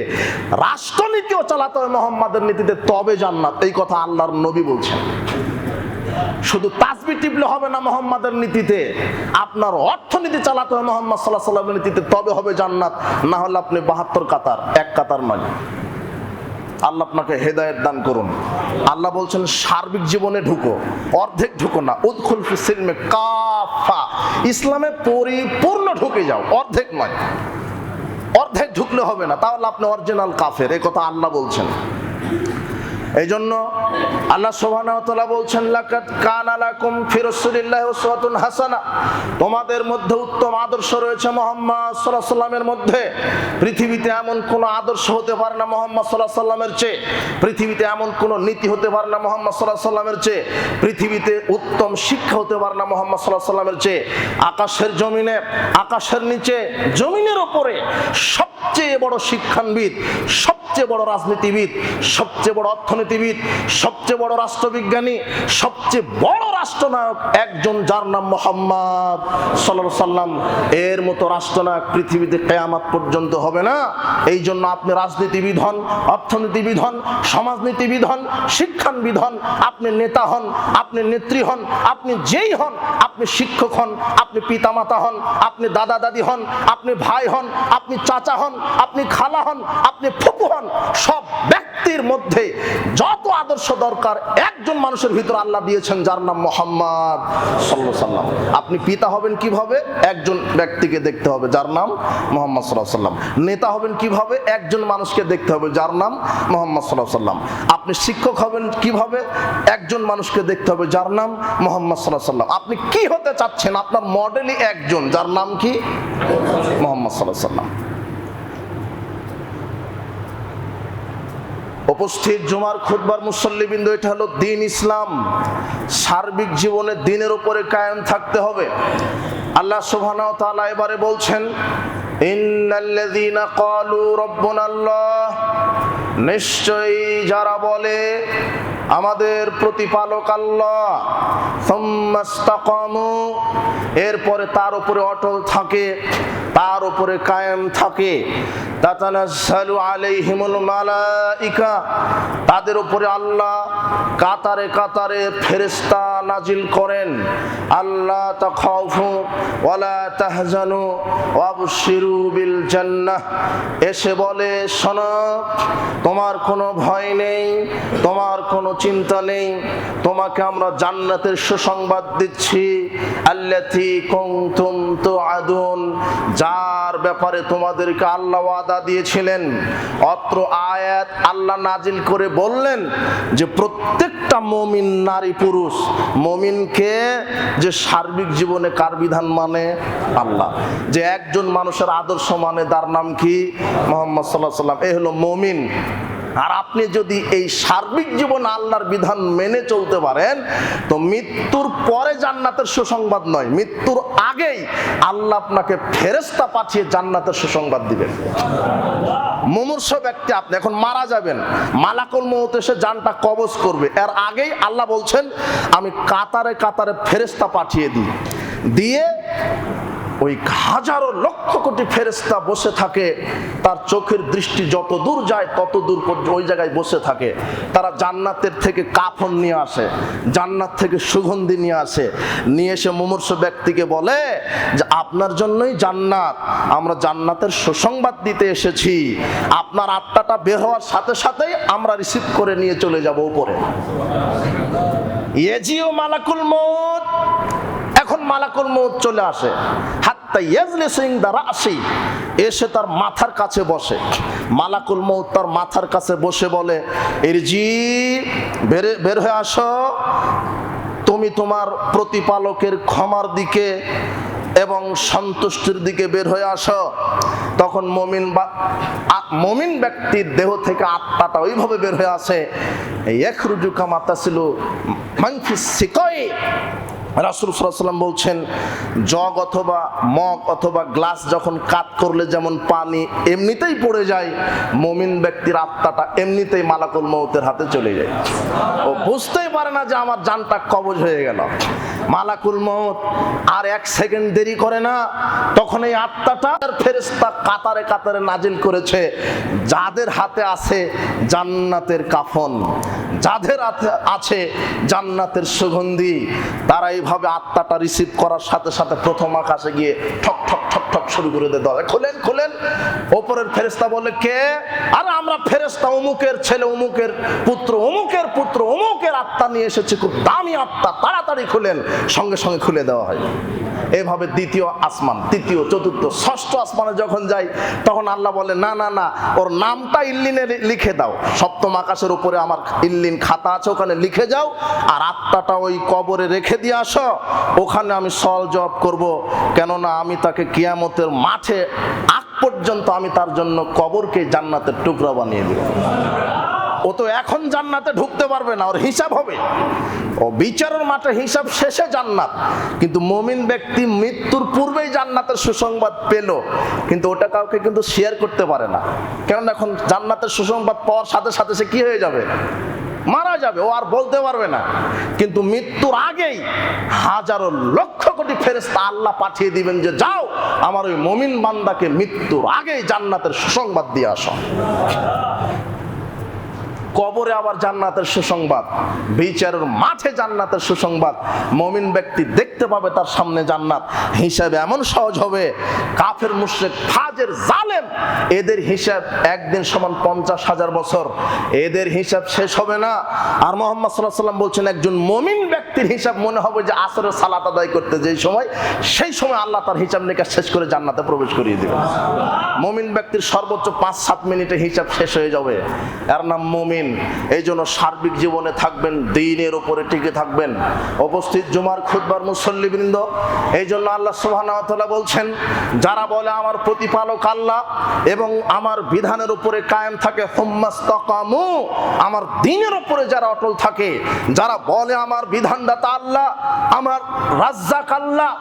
রাষ্ট্রনীতিও চালাতে হবে মুহাম্মাদের নীতিতে, তবে জান্নাত। এই কথা আল্লাহর নবী বলছেন। শুধু তাসবিহ টিপলে হবে না মুহাম্মাদের নীতিতে, আপনার অর্থনীতি চালাতে হবে মুহাম্মদ সাল্লাল্লাহু আলাইহি ওয়াসাল্লামের নীতিতে, তবে হবে জান্নাত। না হলে আপনি 72 কাতার, এক কাতার নয়। আল্লাহ আপনাকে হেদায়েত দান করুন। আল্লাহ বলছেন সার্বিক জীবনে ঢুকো, অর্ধেক ঢুকো না। উদখুল ফিস সিলমি কাফা, ইসলামে পরিপূর্ণ ঢুকে যাও, অর্ধেক নয়। অর্ধেক ঢুকলে হবে না, তাহলে আপনি অরিজিনাল কাফের। এই কথা আল্লাহ বলছেন। এই জন্য আল্লাহ সুবহানাহু ওয়া তাআলা বলছেন, লাকাদ কানা লাকুম ফি রাসূলিল্লাহি উসওয়াতুন হাসানাহ, তোমাদের মধ্যে উত্তম আদর্শ রয়েছে মুহাম্মদ সাল্লাল্লাহু আলাইহি ওয়াসাল্লামের মধ্যে। পৃথিবীতে এমন কোন আদর্শ হতে পারে না মুহাম্মদ সাল্লাল্লাহু আলাইহি ওয়াসাল্লামের চেয়ে, পৃথিবীতে এমন কোন নীতি হতে পারে না মুহাম্মদ সাল্লাল্লাহু আলাইহি ওয়াসাল্লামের চেয়ে, পৃথিবীতে উত্তম শিক্ষা হতে পারে না মুহাম্মদ সাল্লাল্লাহু আলাইহি ওয়াসাল্লামের চেয়ে। আকাশের জমিনে, আকাশের নিচে, জমিনের উপরে সবচেয়ে বড় শিক্ষানবিদ, সবচেয়ে সবচেয়ে বড় রাজনীতিবিদ, সবচেয়ে বড় অর্থনীতিবিদ, সবচেয়ে বড় রাষ্ট্রবিজ্ঞানী, সবচেয়ে বড় রাষ্ট্রনায়ক একজন, যার নাম মুহাম্মদ সাল্লাল্লাহু আলাইহি সাল্লাম। এর মতো রাষ্ট্রনায়ক পৃথিবীতে কিয়ামত পর্যন্ত হবে না। এই জন্য আপনি রাজনীতিবিদ হন, অর্থনীতিবিদ হন, সমাজনীতিবিদ হন, শিক্ষানবিদ হন, আপনি নেতা হন, আপনি নেত্রী হন, আপনি যেই হন, আপনি শিক্ষক হন, আপনি পিতামাতা হন, আপনি দাদা দাদি হন, আপনি ভাই হন, আপনি চাচা হন, আপনি খালা হন, আপনি ফুপু হন, সব ব্যক্তির মধ্যে যত আদর্শ দরকার একজন মানুষের ভিতর আল্লাহ দিয়েছেন, যার নাম মুহাম্মদ সাল্লাল্লাহু আলাইহি সাল্লাম। আপনি পিতা হবেন কিভাবে? একজন ব্যক্তিকে দেখতে হবে, যার নাম মুহাম্মদ সাল্লাল্লাহু আলাইহি সাল্লাম। নেতা হবেন কিভাবে? একজন মানুষকে দেখতে হবে, যার নাম মুহাম্মদ সাল্লাল্লাহু আলাইহি সাল্লাম। আপনি শিক্ষক হবেন কিভাবে? একজন মানুষকে দেখতে হবে, যার নাম মুহাম্মদ সাল্লাল্লাহু আলাইহি সাল্লাম। আপনি কি হতে চাচ্ছেন? আপনার মডেলই একজন, যার নাম কি? মুহাম্মদ সাল্লাল্লাহু আলাইহি সাল্লাম। উপস্থিত জুমার খুতবার মুসল্লিবৃন্দ, এটা হলো দ্বীন ইসলাম। সার্বিক জীবনে দ্বীনের উপরে কায়েম থাকতে হবে। আল্লাহ সুবহানাহু ওয়া তাআলা এবারে বলছেন, ইন্নাল্লাযীনা ক্বালু রাব্বুনাল্লাহ, নিশ্চয়ই যারা বলে আমাদের প্রতিপালক আল্লাহ, সুম্মাস্তাকামু, এরপরে তার উপরে অটল থাকে, তার উপরে কায়েম থাকে, তাতানাজ্জালু আলাইহিমুল মালাইকা, তাদের উপরে আল্লাহ কাতারে কাতারে ফেরেশতা নাজিল করেন। আল্লাহ তাখাফু ওয়ালা তাহজানু ওয়াবশিরু বিল জান্নাহ, এসে বলে শোনো, তোমার কোনো ভয় নেই, তোমার কোনো চিন্তা নেই, তোমাকে আমরা জান্নাতের সুসংবাদ দিচ্ছি। আল্লাতী কুনতুম তুআদুন, যার ব্যাপারে তোমাদেরকে আল্লাহ ওয়াদা দিয়েছিলেন। অত্র আয়াত আল্লাহ নাজিল করে বললেন যে প্রত্যেকটা মুমিন নারী পুরুষ, মুমিনকে যে সার্বিক জীবনে কার বিধান মানে? আল্লাহ। যে একজন মানুষের আদর্শ মানে, তার নাম কি? মুহাম্মদ সাল্লাল্লাহু আলাইহি সাল্লাম। এই হলো মুমিন। আর আপনি যদি এই সার্বিক জীবনে আল্লাহর বিধান মেনে চলতে পারেন, তো মৃত্যুর পরে জান্নাতের সুসংবাদ নয়, মৃত্যুর আগেই আল্লাহ আপনাকে ফেরেশতা পাঠিয়ে জান্নাতের সুসংবাদ দিবেন। মুমূর্ষ ব্যক্তি, আপনি এখন মারা যাবেন, মালাকুল মউত এসে জানটা কবজ করবে, এর আগেই আল্লাহ বলছেন আমি কাতারে কাতারে ফেরেশতা পাঠিয়ে দিই, দিয়ে ওই হাজারো লক্ষ কোটি ফেরেশতা বসে থাকে, তার চোখের দৃষ্টি যত দূর যায় তত দূর পর্যন্ত ওই জায়গায় বসে থাকে। তারা জান্নাতের থেকে কাফন নিয়ে আসে, জান্নাত থেকে সুগন্ধি নিয়ে আসে, নিয়ে এসে মুমূর্ষ ব্যক্তিকে বলে যে আপনার জন্যই জান্নাত, আমরা জান্নাতের সুসংবাদ দিতে এসেছি। আপনার আত্মাটা বের হওয়ার সাথে সাথেই আমরা রিসিভ করে নিয়ে চলে যাব উপরে। ইয়াজিউ মালাকুল মউত, এখন মালাকুল মউত চলে আসে, হাত্তা ইয়াজলিসু ইনদা রাসি, এসে তার মাথার কাছে বসে। মালাকুল মউত তার মাথার কাছে বসে বলে ইরজি, বের হয়ে আসো, তুমি তোমার প্রতিপালকের ক্ষমার দিকে এবং সন্তুষ্টির দিকে বের হয়ে আসো। তখন মুমিন ব্যক্তির দেহ থেকে আত্মাটা ওইভাবে বের হয়ে আসে, ইয়াখরুজু কামা তাসিলু মান ফিস সিকাই। রাসূল সাল্লাল্লাহু আলাইহি ওয়াসাল্লাম বলছেন, জগ অথবা মগ অথবা গ্লাস যখন কাত করলে যেমন পানি এমনিতেই পড়ে যায়, মুমিন ব্যক্তির আত্মাটা এমনিতেই মালাকুল মউতের হাতে চলে যায়। ও বুঝতেই পারে না যে আমার জানটা কবজ হয়ে গেল। মালাকুল মউত আর এক সেকেন্ড দেরি করে না, তখন এই আত্মাটা ফেরেশতা কাতারে কাতারে নাজিল করেছে। যাদের হাতে আছে জান্নাতের কাফন, যাদের হাতে আছে জান্নাতের সুগন্ধি, তারা এইভাবে আত্মাটা রিসিভ করার সাথে সাথে প্রথম আকাশে গিয়ে ঠক ঠক ঠক ঠক শুরু করে দিতে হবে। খোলেন খোলেন। ওপরের ফেরেশতা বলে কে? আর আমরা ফেরেশতা অমুকের ছেলে, অমুকের পুত্র, অমুকের পুত্র, অমুকের আত্মা নিয়ে এসেছি, খুব দামি আত্মা, তাড়াতাড়ি খুলেন। সঙ্গে সঙ্গে খুলে দেওয়া হয়। এভাবে দ্বিতীয় আসমান, তৃতীয়, চতুর্থ, ষষ্ঠ আসমানে যখন যাই, তখন আল্লাহ বলে না না না, ওর নামটা ইল্লিনে লিখে দাও। সপ্তম আকাশের উপরে আমার ইল্লিন খাতা আছে, ওখানে লিখে যাও, আর আত্মাটা ওই কবরে রেখে দিয়ে আসো, ওখানে আমি সওয়াল জবাব করব। কেননা আমি তাকে কিয়ামতের মাঠে আগ পর্যন্ত আমি তার জন্য কবরকে জান্নাতের টুকরা বানিয়ে দেব। ও তো এখন জান্নাতে ঢুকতে পারবে না, ওর হিসাব হবে। ও বিচারের মাঠে হিসাব শেষে জান্নাত। কিন্তু মুমিন ব্যক্তি মৃত্যুর পূর্বেই জান্নাতের সুসংবাদ পেল, কিন্তু ওটা কাউকে কিন্তু শেয়ার করতে পারে না। কারণ এখন জান্নাতের সুসংবাদ পাওয়ার সাথে সাথে সে কি হয়ে যাবে? মারা যাবে, ও আর বলতে পারবে না। কিন্তু মৃত্যুর আগেই হাজারো লক্ষ কোটি ফেরেশতা আল্লাহ পাঠিয়ে দিবেন যে যাও আমার ওই মুমিন বান্দাকে মৃত্যুর আগেই জান্নাতের সুসংবাদ দিয়ে আসো। কবরে আবার জান্নাতের সুসংবাদ, বিচারের মাঠে জান্নাতের সুসংবাদ। মুমিন ব্যক্তি দেখতে পাবে তার সামনে জান্নাত। হিসাব এমন সহজ হবে, কাফের মুশরিক ফাজের জালেম এদের হিসাব একদিন সমান 50,000 বছর, এদের হিসাব শেষ হবে না। আর মুহাম্মদ সাল্লাল্লাহু আলাইহি ওয়াসাল্লাম বলছেন একজন মুমিন ব্যক্তির হিসাব মনে হবে যে আসরের সালাত আদায় করতে যেই সময়, সেই সময় আল্লাহ তার হিসাব নিকাশ শেষ করে জান্নাতে প্রবেশ করিয়ে দিবেন। মুমিন ব্যক্তির সর্বোচ্চ 5-7 মিনিটে হিসাব শেষ হয়ে যাবে, এর নাম মুমিন। এই জন্য সার্বিক জীবনে থাকবেন, দ্বীনের উপরে টিকে থাকবেন। উপস্থিত জুমার খুতবার মুসল্লিবৃন্দ, এই জন্য আল্লাহ সুবহানাহু ওয়া তাআলা বলছেন যারা বলে আমার প্রতিপালক আল্লাহ এবং আমার বিধানের উপরে কায়েম থাকে, সুম্মাস্তাকামু, আমার দ্বীনের উপরে যারা অটল থাকে, যারা বলে আমার বিধানদাতা আল্লাহ, আমার রাজ্জাক আল্লাহ,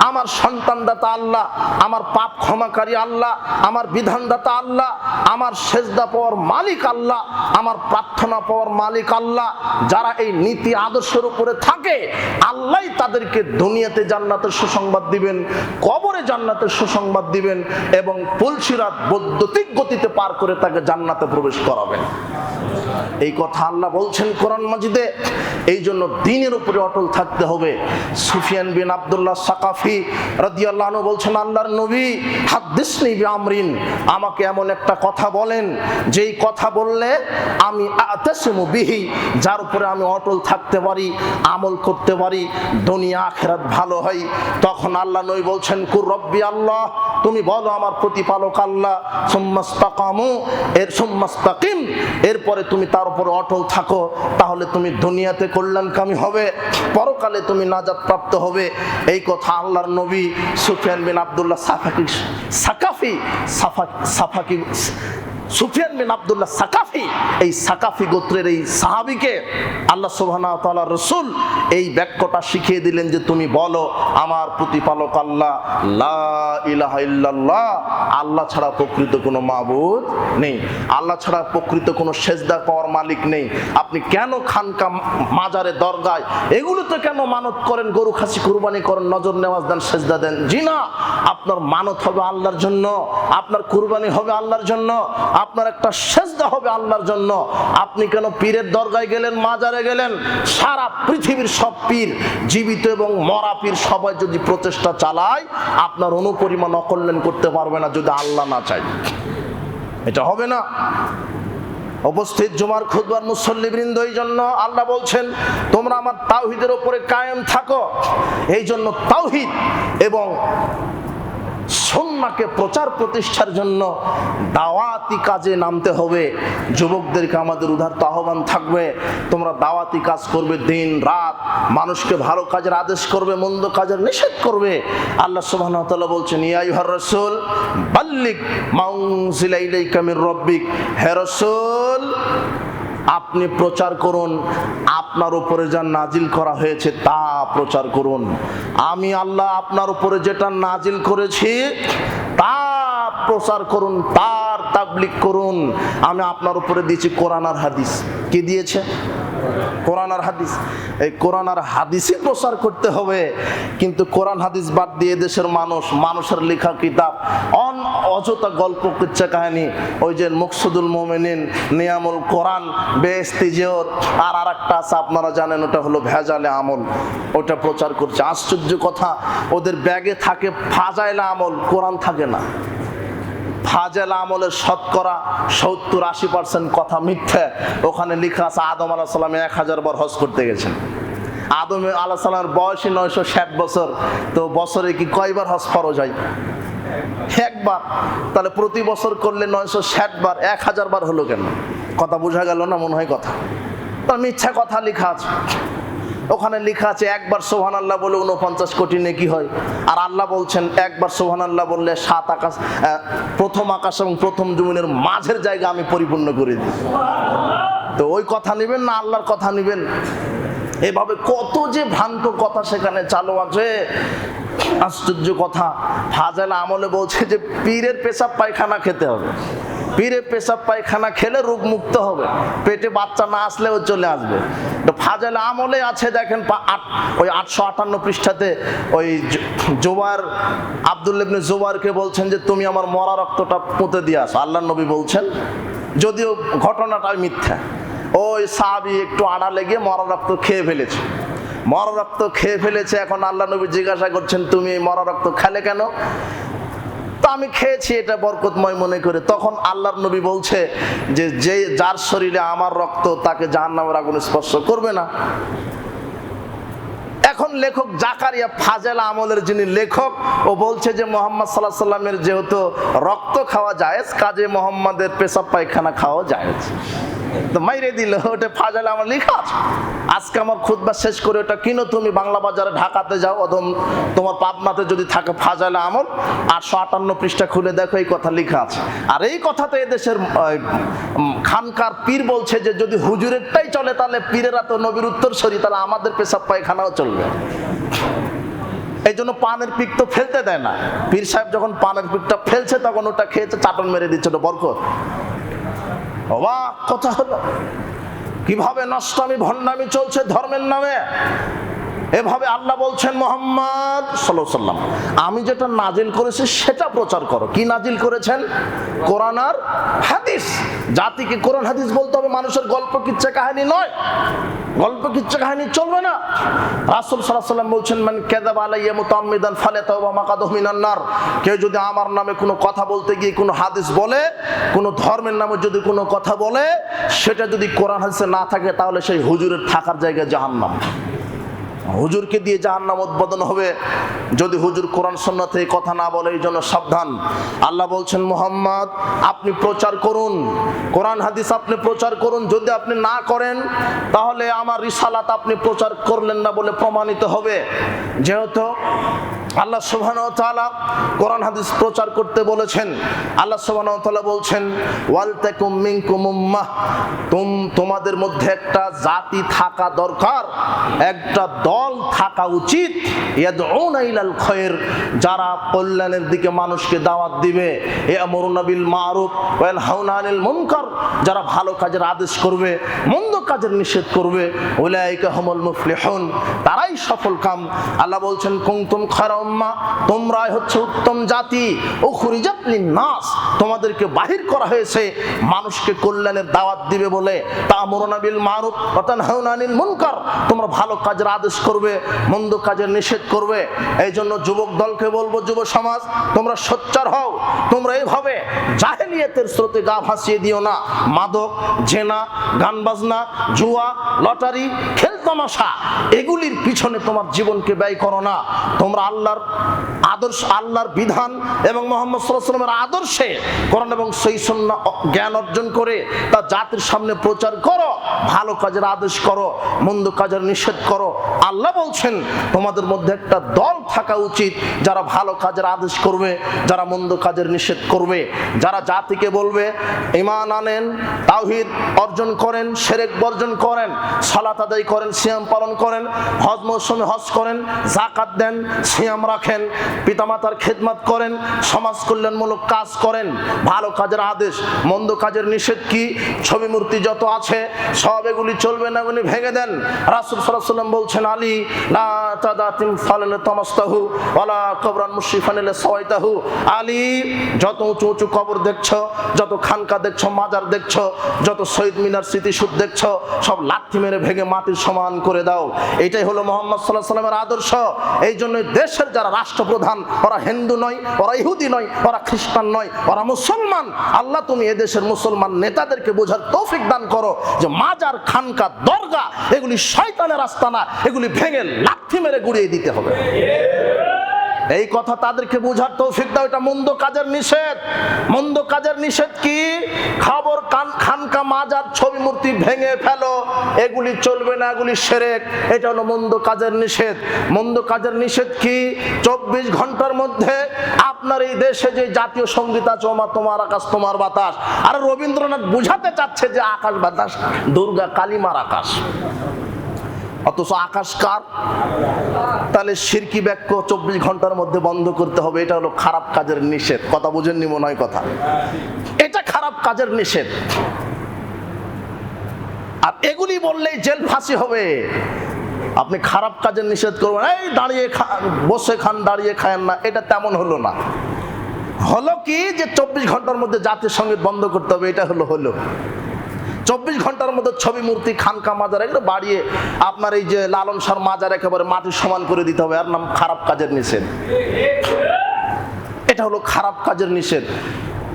আমার সন্তানদাতা আল্লাহ, আমার পাপ ক্ষমাকারী আল্লাহ, আমার বিধানদাতা আল্লাহ, আমার সেজদা পাওয়ার মালিক আল্লাহ, আমার প্রার্থনা পাওয়ার মালিক আল্লাহ, যারা এই নীতি আদর্শের উপরে থাকে, আল্লাহই তাদেরকে দুনিয়াতে জান্নাতের সুসংবাদ দিবেন, কবরে জান্নাতের সুসংবাদ দিবেন এবং পুলসিরাত বৈদ্যুতিক গতিতে পার করে তাকে জান্নাতে প্রবেশ করাবেন। এই কথা আল্লাহ বলছেন কোরআন মাজিদে। এই জন্য দ্বীনের উপরে অটল থাকতে হবে। সুফিয়ান বিন আব্দুল্লাহ সাকাফি রাদিয়াল্লাহু আনহু বলছেন আল্লাহর নবী হাদ্দিসনি বিআমরিন, আমাকে এমন একটা কথা বলেন যেই কথা বললে আমি আতাসিমু বিহি, যার উপরে আমি অটল থাকতে পারি, আমল করতে পারি, দুনিয়া আখিরাত ভালো হয়। তখন আল্লাহ নবী বলছেন কুর রব্বি আল্লাহ, তুমি বলো আমার প্রতিপালক আল্লাহ, সুম্মাস্তাকামু, সুম্মাস্তাকিম, এরপরে তুমি তার উপরে অটল থাকো, তাহলে তুমি দুনিয়াতে কল্যাণকামী হবে, পরকালে তুমি নাজাত প্রাপ্ত হবে। এই কথা আল্লাহর নবী সুফিয়ান বিন আব্দুল্লাহ সুফিয়ান বিন আব্দুল্লাহ সাকাফি, এই সাকাফি গোত্রের এই সাহাবীকে আল্লাহ সুবহানাহু ওয়া তাআলার রাসূল এই বাক্যটা শিখিয়ে দিলেন যে তুমি বলো আমার প্রতিপালক আল্লাহ, লা ইলাহা ইল্লাল্লাহ, আল্লাহ ছাড়া প্রকৃত কোনো মাবুদ নেই, আল্লাহ ছাড়া প্রকৃত কোনো সেজদা পাওয়ার মালিক নেই। আপনি কেন খানকা, মাজারে, দরগায় এগুলোতে কেন মানত করেন, গরু খাসি কুরবানি করেন, নজর নেওয়াজ দেন, সেজদা দেন? জি না, আপনার মানত হবে আল্লাহর জন্য, আপনার কুরবানি হবে আল্লাহর জন্য, আপনার একটা সেজদা হবে আল্লাহর জন্য। আপনি কেন পীরের দরগায় গেলেন, মাজারে গেলেন? সারা পৃথিবীর সব পীর, জীবিত এবং মরা পীর, সবাই যদি প্রচেষ্টা চালায় আপনার অনুপরিমাণ অকল্যাণ করতে পারবে না যদি আল্লাহ না চায়, এটা হবে না। উপস্থিত জুমার খুতবার মুসল্লিবৃন্দ, এই জন্য আল্লাহ বলছেন তোমরা আমার তাওহীদের উপরে কায়েম থাকো। এই জন্য তাওহীদ এবং সুন্নাহকে প্রচার প্রতিষ্ঠার জন্য দাওয়াতি কাজে নামতে হবে। যুবকদেরকে আমাদের উদারত আহ্বান থাকবে, তোমরা দাওয়াতি কাজ করবে দিন রাত, মানুষকে ভালো কাজের আদেশ করবে, মন্দ কাজের নিষেধ করবে। আল্লাহ সুবহানাহু ওয়া তাআলা বলছেন ইয়া আইয়ুহার রাসূল বাল্লিগ মা উনজিলা ইলাইকা মির রাব্বিক, হে রাসূল আপনি প্রচার করুন, আপনার উপরে যা নাজিল করা হয়েছে তা প্রচার করুন। আমি আল্লাহ আপনার উপরে যেটা নাজিল করেছি তা প্রচার করুন, তার তাবলীগ করুন। আমি আপনার উপরে দিয়েছি কোরআন আর হাদিস। কি দিয়েছে? কোরআন আর হাদিস। এই কোরআন আর হাদিসই প্রচার করতে হবে। কিন্তু কোরআন হাদিস বাদ দিয়ে দেশের মানুষের লেখা কিতাব, অযথা গল্প, কিচ্ছা কাহিনী, ওই যে মুকসুদুল মুমিনিন, নিয়ামুল কোরআন, বেহেশতি জিওর, আর আরেকটা আছে আপনারা জানেন, ওটা হলো ভেজালে আমল, ওটা প্রচার করছে। আশ্চর্য কথা, ওদের ব্যাগে থাকে ফাজাইলে আমল, কোরআন থাকে না। ফাজেল আমলের শতকরা 70-80% কথা মিথ্যা। ওখানে লেখা আছে আদম আলাইহিস সালাম 1000 বার হজ করতে গেছেন। আদম আলাইহিস সালামের বয়সই 960 বছর, তো বছরে কি কয়বার হজ ফরজ হয়? একবার। তাহলে প্রতি বছর করলে 960 বার, 1000 বার হলো কেন? কথা বোঝা গেল না? মনে হয় কথা তার মিথ্যা কথা লেখা আছে। ওখানে লেখা আছে একবার সুবহানাল্লাহ বলে 49 কোটি নেকি হয়। আর আল্লাহ বলছেন একবার সুবহানাল্লাহ বললে 7 আকাশ, প্রথম আকাশ এবং প্রথম জমিনের মাঝের জায়গা আমি পরিপূর্ণ করে দিই। তো ওই কথা নেবেন না আল্লাহর কথা নেবেন? এভাবে কত যে ভ্রান্ত কথা সেখানে চালু আছে, আশ্চর্য কথা। ফাজেল আমলে বলছে যে পীরের পেশাব পায়খানা খেতে হবে, পীরের পেশাব পায়খানা খেলে রোগ মুক্ত হবে, পেটে বাচ্চা না আসলেও চলে আসবে। তো ফাজেল আমলে আছে দেখেন ওই 858 পৃষ্ঠাতে ওই জোবার আব্দুল্লাহ ইবনে জোবারকে বলছেন যে তুমি আমার মরা রক্তটা পুঁতে দিয়ে আসো, আল্লাহর নবী বলছেন, যদিও ঘটনাটা মিথ্যা। ওই সাহাবী একটু আড়ালে গিয়ে মরা রক্ত খেয়ে ফেলেছে, মরা রক্ত খেয়ে ফেলেছে। এখন আল্লাহ নবী জিজ্ঞাসা করছেন তুমি এই মরা রক্ত খেলে কেন? তো আমি খেয়েছি এটা বরকতময় মনে করে। তখন আল্লাহর নবী বলছে যে যার শরীরে আমার রক্ত তাকে জাহান্নামের আগুন স্পর্শ করবে না। এখন লেখক জাকারিয়া ফাজেল আমলের যিনি লেখক, ও বলছে যে মুহাম্মদ সাল্লাল্লাহু আলাইহি সাল্লামের যেহেতু রক্ত খাওয়া জায়েজ, কাজে মুহাম্মাদের পেশাব পায়খানা খাওয়া জায়েজ। তো মাইরে দিল, ওটা ফাজেল আমল লেখা আছে। আজকে আমার খুতবা শেষ করে ওটা কিনো তুমি, বাংলা বাজারে ঢাকাতে যাও, অদম তোমার পাবনাতে যদি থাকে ফাজেল আমল 858 পৃষ্ঠা খুলে দেখো, এই কথা লেখা আছে। আর এই কথাতে এদেশের খানকার পীর বলছে যে যদি হুজুরেরটাই চলে তাহলে পীরেরা তো নবীর উত্তরসূরি, তাহলে আমাদের পেশাব পায়খানাও চলবে। এই জন্য পানের পিক তো ফেলতে দেয় না। পীর সাহেব যখন পানের পিকটা ফেলছে তখন ওটা খেয়েছে, চাটন মেরে দিচ্ছে, ওটা বরকত। অবাক কথা হলো, কিভাবে নষ্টামি ভণ্ডামি চলছে ধর্মের নামে। এভাবে আল্লাহ বলছেন মুহাম্মদ সাল্লাল্লাহু আলাইহি ওয়াসাল্লাম আমি যেটা নাজিল করেছি সেটা প্রচার করো। কি নাজিল করেছেন? কোরআন আর হাদিস। জাতিকে কোরআন হাদিস বলতে হবে, মানুষের গল্প কিচ্ছা কাহিনী নয়। গল্প কিচ্ছা কাহিনী চলবে না। রাসূল সাল্লাল্লাহু আলাইহি ওয়াসাল্লাম বলছেন মান কাযাবা আলাইয়া মুতাআম্মিদান ফালাতাওবা মাকাদুহু মিনান নার। কেউ যদি আমার নামে কোনো কথা বলতে গিয়ে কোনো হাদিস বলে, কোনো ধর্মের নামে যদি কোনো কথা বলে, সেটা যদি কোরআন হাদিসে না থাকে তাহলে সেই হুজুরের থাকার জায়গা জাহান্নাম। হুজুরকে দিয়ে জাহান্নাম উদ্বোধন হবে যদি হুজুর কোরআন সুন্নাতে এই কথা না বলে। এই জন্য সাবধান। আল্লাহ বলছেন মুহাম্মদ আপনি প্রচার করুন, কোরআন হাদিস আপনি প্রচার করুন। যদি আপনি না করেন তাহলে আমার রিসালাত আপনি প্রচার করলেন না বলে প্রমাণিত হবে। যেহেতু আল্লাহ সুবহানাহু ওয়া তাআলা কোরআন হাদিস প্রচার করতে বলেছেন, আল্লাহ সুবহানাহু ওয়া তাআলা বলছেন ওয়াল তাকুম মিনকুম উম্মাহ, তোমাদের মধ্যে একটা জাতি থাকা দরকার, একটা দল থাকা উচিত, ইয়াদউনা ইলাল খায়র, যারা কল্যাণের দিকে মানুষকে দাওয়াত দিবে, ইয়ামুরুনা বিল মারুফ ওয়া ইয়ানহাউনা আনিল মুনকার, যারা ভালো কাজের আদেশ করবে, মন্দ কাজের নিষেধ করবে, উলাইকা হুমুল মুফলিহুন, তারাই সফল কাম। আল্লাহ বলছেন কুনতুম খায়রা উম্মাহ, তোমরাই হচ্ছে উত্তম জাতি, উখরিজাত লিন-নাস, তোমাদেরকে বাহির করা হয়েছে মানুষকে কল্যাণের দাওয়াত দিবে বলে। তা'মুরুনা বিল মারুফ ওয়া তানহাউনা আনিল মুনকার, তোমরা ভালো কাজের আদেশ করবে, মন্দ কাজের নিষেধ করবে। এই জন্য যুবক দলকে বলবো, যুব সমাজ তোমরা সোচ্চার হও। তোমরা এইভাবে জাহেলিয়াতের স্রোতে গা ভাসিয়ে দিও না। মাদক, জেনা, গান বাজনা, জুয়া, লটারি, খেল তামাশা, এগুলির পিছনে তোমার জীবনকে ব্যয় করো না। তোমরা আল্লাহর আদর্শ, আল্লাহর বিধান এবং মুহাম্মদ সাল্লাল্লাহু আলাইহি ওয়াসাল্লামের আদর্শে কোরআন এবং সহিহ সুন্নাহ জ্ঞান অর্জন করে তা জাতির সামনে প্রচার করো। ভালো কাজের আদেশ করো, মন্দ কাজের নিষেধ করো। আল্লাহ বলছেন তোমাদের মধ্যে একটা দল থাকা উচিত, যারা ভালো কাজের আদেশ করবে, যারা মন্দ কাজের নিষেধ করবে, যারা জাতিকে বলবে ঈমান আনেন, তাওহীদ অর্জন করেন, শিরক বর্জন করেন, সালাত আদায় করেন, সিয়াম পালন করেন, হজ মৌসুমে হজ করেন, যাকাত দেন, সিয়াম রাখেন, পিতামাতার খেদমত করেন, সমাজ কল্যাণমূলক কাজ করেন। ভালো কাজের আদেশ, মন্দ কাজের নিষেধ কি? ছবি মূর্তি যত আছে সব এগুলি চলবে না, এগুলি ভেঙে দেন। রাসূল সাল্লাল্লাহু আলাইহি ওয়াসাল্লাম বলছেন আলী লা তাদাতিম ফালান তামাস্তাহু ওয়ালা কবরান মুশরিফান লাসাওয়াইতাহু, আলী যত উঁচু উঁচু কবর দেখছো, যত খানকা দেখছো, মাজার দেখছো, যত শহীদ মিনার স্মৃতিসূপ দেখছো, সব লাথি মেরে ভেঙে মাটির সমান করে দাও। এটাই হলো মুহাম্মদ সাল্লাল্লাহু আলাইহি ওয়াসাল্লামের আদর্শ। এই জন্য দেশের যারা রাষ্ট্রপ্রধান, ওরা হিন্দু নয়, ওরা ইহুদি নয়, ওরা খ্রিস্টান নয়, ওরা মুসলমান। আল্লাহ তুমি এদেশের মুসলমান নেতাদেরকে বোঝার তৌফিক দান করো যে মাজার, খানকা, দরগা এগুলি শয়তানের আস্তানা, এগুলি ভেঙে লাথি মেরে গুড়িয়ে দিতে হবে। এই কথা তাদেরকে বোঝার তৌফিক দাও। এটা মন্দ কাজের নিষেধ। মন্দ কাজের নিষেধ কি? খাবর, খানকা, মাজার, ছবি মূর্তি ভেঙে ফেলো, এগুলি চলবে না, এগুলি শিরক। এটা হলো মন্দ কাজের নিষেধ। মন্দ কাজের নিষেধ কি? 24 ঘন্টার মধ্যে আপনার এই দেশে যে জাতীয় সঙ্গীত আছে, ওমা তোমার আকাশ তোমার বাতাস, আর রবীন্দ্রনাথ বুঝাতে চাচ্ছে যে আকাশ বাতাস দুর্গা কালিমার আকাশ। অথচ আকাশ কার? তাহলে শিরকি বাক্য 24 ঘন্টার মধ্যে বন্ধ করতে হবে, এটা হলো খারাপ কাজের নিষেধ। কথা বুঝেননি মনে হয় কথা? এটা খারাপ কাজের নিষেধ। আর এগুলি বললেই জেল ফাঁসি হবে। আপনি খারাপ কাজের নিষেধ করবেন, এই দাঁড়িয়ে বসে খান, দাঁড়িয়ে খায়েন না, এটা তেমন হলো না। হলো কি যে 24 ঘন্টার মধ্যে জাতীয় সঙ্গীত বন্ধ করতে হবে, এটা হলো 24 ঘন্টার মধ্যে ছবি মূর্তি খানকা মাজার এগুলো বাড়িয়ে আপনার এই যে লালন শাহ মাজার একেবারে মাটির সমান করে দিতে হবে, এর নাম খারাপ কাজের নিষেধ। এটা হলো খারাপ কাজের নিষেধ।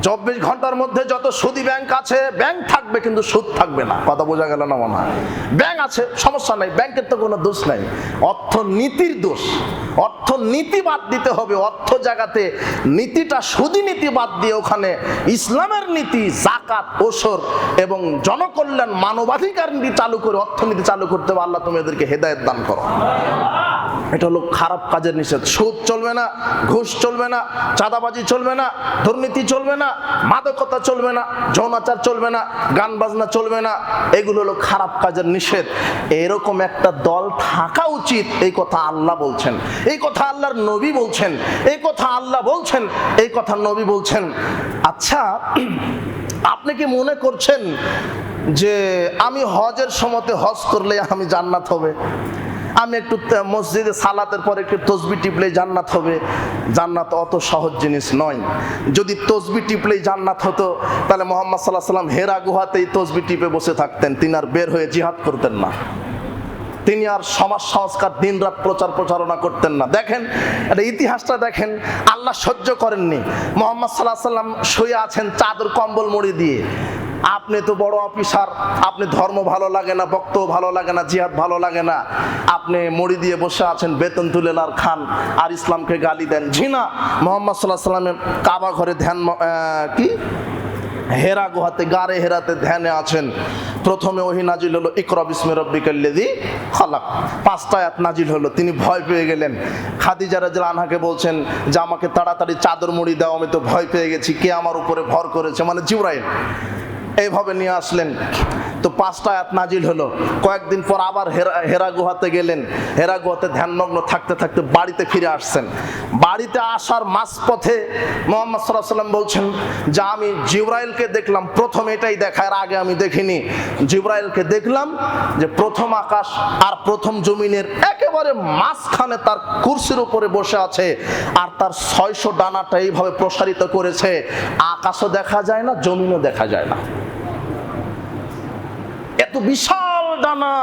24 ঘন্টার মধ্যে যত সুদী ব্যাংক আছে, ব্যাংক থাকবে কিন্তু সুদ থাকবে না। কথা বোঝা গেল না মনে হয়? ব্যাংক আছে, সমস্যা নাই, ব্যাংকের তো কোনো দোষ নাই, অর্থনীতির দোষ। অর্থনীতি বাদ দিতে হবে, অর্থ জায়গাতে নীতিটা সুদী নীতি বাদ দিয়ে ওখানে ইসলামের নীতি, যাকাত, ওসর এবং জনকল্যাণ, মানবাধিকার নীতি চালু করে অর্থনীতি চালু করতে হবে। আল্লাহ তুমি এদেরকে হেদায়েত দান করো। এটা হলো খারাপ কাজের নিষেধ। সুদ চলবে না, ঘুষ চলবে না, চাঁদাবাজি চলবে না, দুর্নীতি চলবে না, মাদকতা চলবে না, যৌনাচার চলবে না, গান বাজনা চলবে না, এগুলো হলো খারাপ কাজের নিষেধ। এরকম একটা দল থাকা উচিত, এই কথা আল্লাহ বলছেন, এই কথা আল্লাহর নবী বলছেন, এই কথা আল্লাহ বলছেন, এই কথা নবী বলছেন। আচ্ছা, আপনি কি মনে করছেন যে আমি হজের সময়তে হজ করলে আমি জান্নাত হবে? আমি একটু মসজিদে সালাতের পর একটু তসবি টিপলেই জান্নাত হবে? জান্নাত অত সহজ জিনিস নয়। যদি তসবি টিপলেই জান্নাত হতো তাহলে মুহাম্মদ সাল্লাল্লাহু আলাইহি ওয়াসাল্লাম হেরা গুহাতেই তসবি টিপে বসে থাকতেন, তিনি আর বের হয়ে জিহাদ করতেন না, তিনি আর সমাজ সংস্কার দিনরাত প্রচারণা করতেন না। দেখেন এটা ইতিহাসটা দেখেন, আল্লাহ সহ্য করেননি। মুহাম্মদ সাল্লাল্লাহু আলাইহি ওয়াসাল্লাম শুয়ে আছেন চাদর কম্বল মুড়ি দিয়ে। আপনি তো বড় অফিসার, আপনি ধর্ম ভালো লাগে না, বক্তব্য ভালো লাগে না, জিহাদ ভালো লাগে না, আপনি মুড়ি দিয়ে বসে আছেন, বেতন তুলে আর খান আর ইসলামকে গালি দেন। ঝিনা মুহাম্মদ সাল্লাল্লাহু আলাইহি ওয়াসাল্লামের কাবা ঘরে ধ্যান হেরা গুহাতে, গারে হেরাতে ধ্যানে আছেন। প্রথমে ওহী নাজিল হলো ইকরা বিসমি রাব্বিকাল্লাযী খালাক, 5টা আয়াত নাজিল হলো। তিনি ভয় পেয়ে গেলেন। খাদিজা রাদিয়াল্লাহু আনহাকে বলছেন যে আমাকে তাড়াতাড়ি চাদর মুড়ি দাও, আমি তো ভয় পেয়ে গেছি, কে আমার উপরে ভর করেছে, মানে জিবরাইল। এইভাবে নিয়ে আসলেন, তো 5টা আয়াত নাজিল হলো। কয়েকদিন পর আবার হেরা গুহাতে গেলেন। হেরা গুহাতে ধ্যানমগ্ন থাকতে থাকতে বাড়িতে ফিরে আসছেন। বাড়িতে আসার মাঝপথে মুহাম্মদ সাল্লাল্লাহু আলাইহি ওয়াসাল্লাম বলছেন যে আমি জিবরাইলকে দেখলাম, প্রথম এটাই দেখার আগে আমি দেখিনি, জিবরাইলকে দেখলাম যে প্রথম আকাশ আর প্রথম জমিনের একেবারে মাঝখানে তার কুরসির উপরে বসে আছে, আর তার 600 ডানাটা এইভাবে প্রসারিত করেছে, আকাশও দেখা যায় না, জমিনও দেখা যায় না, এত বিশাল ডানা।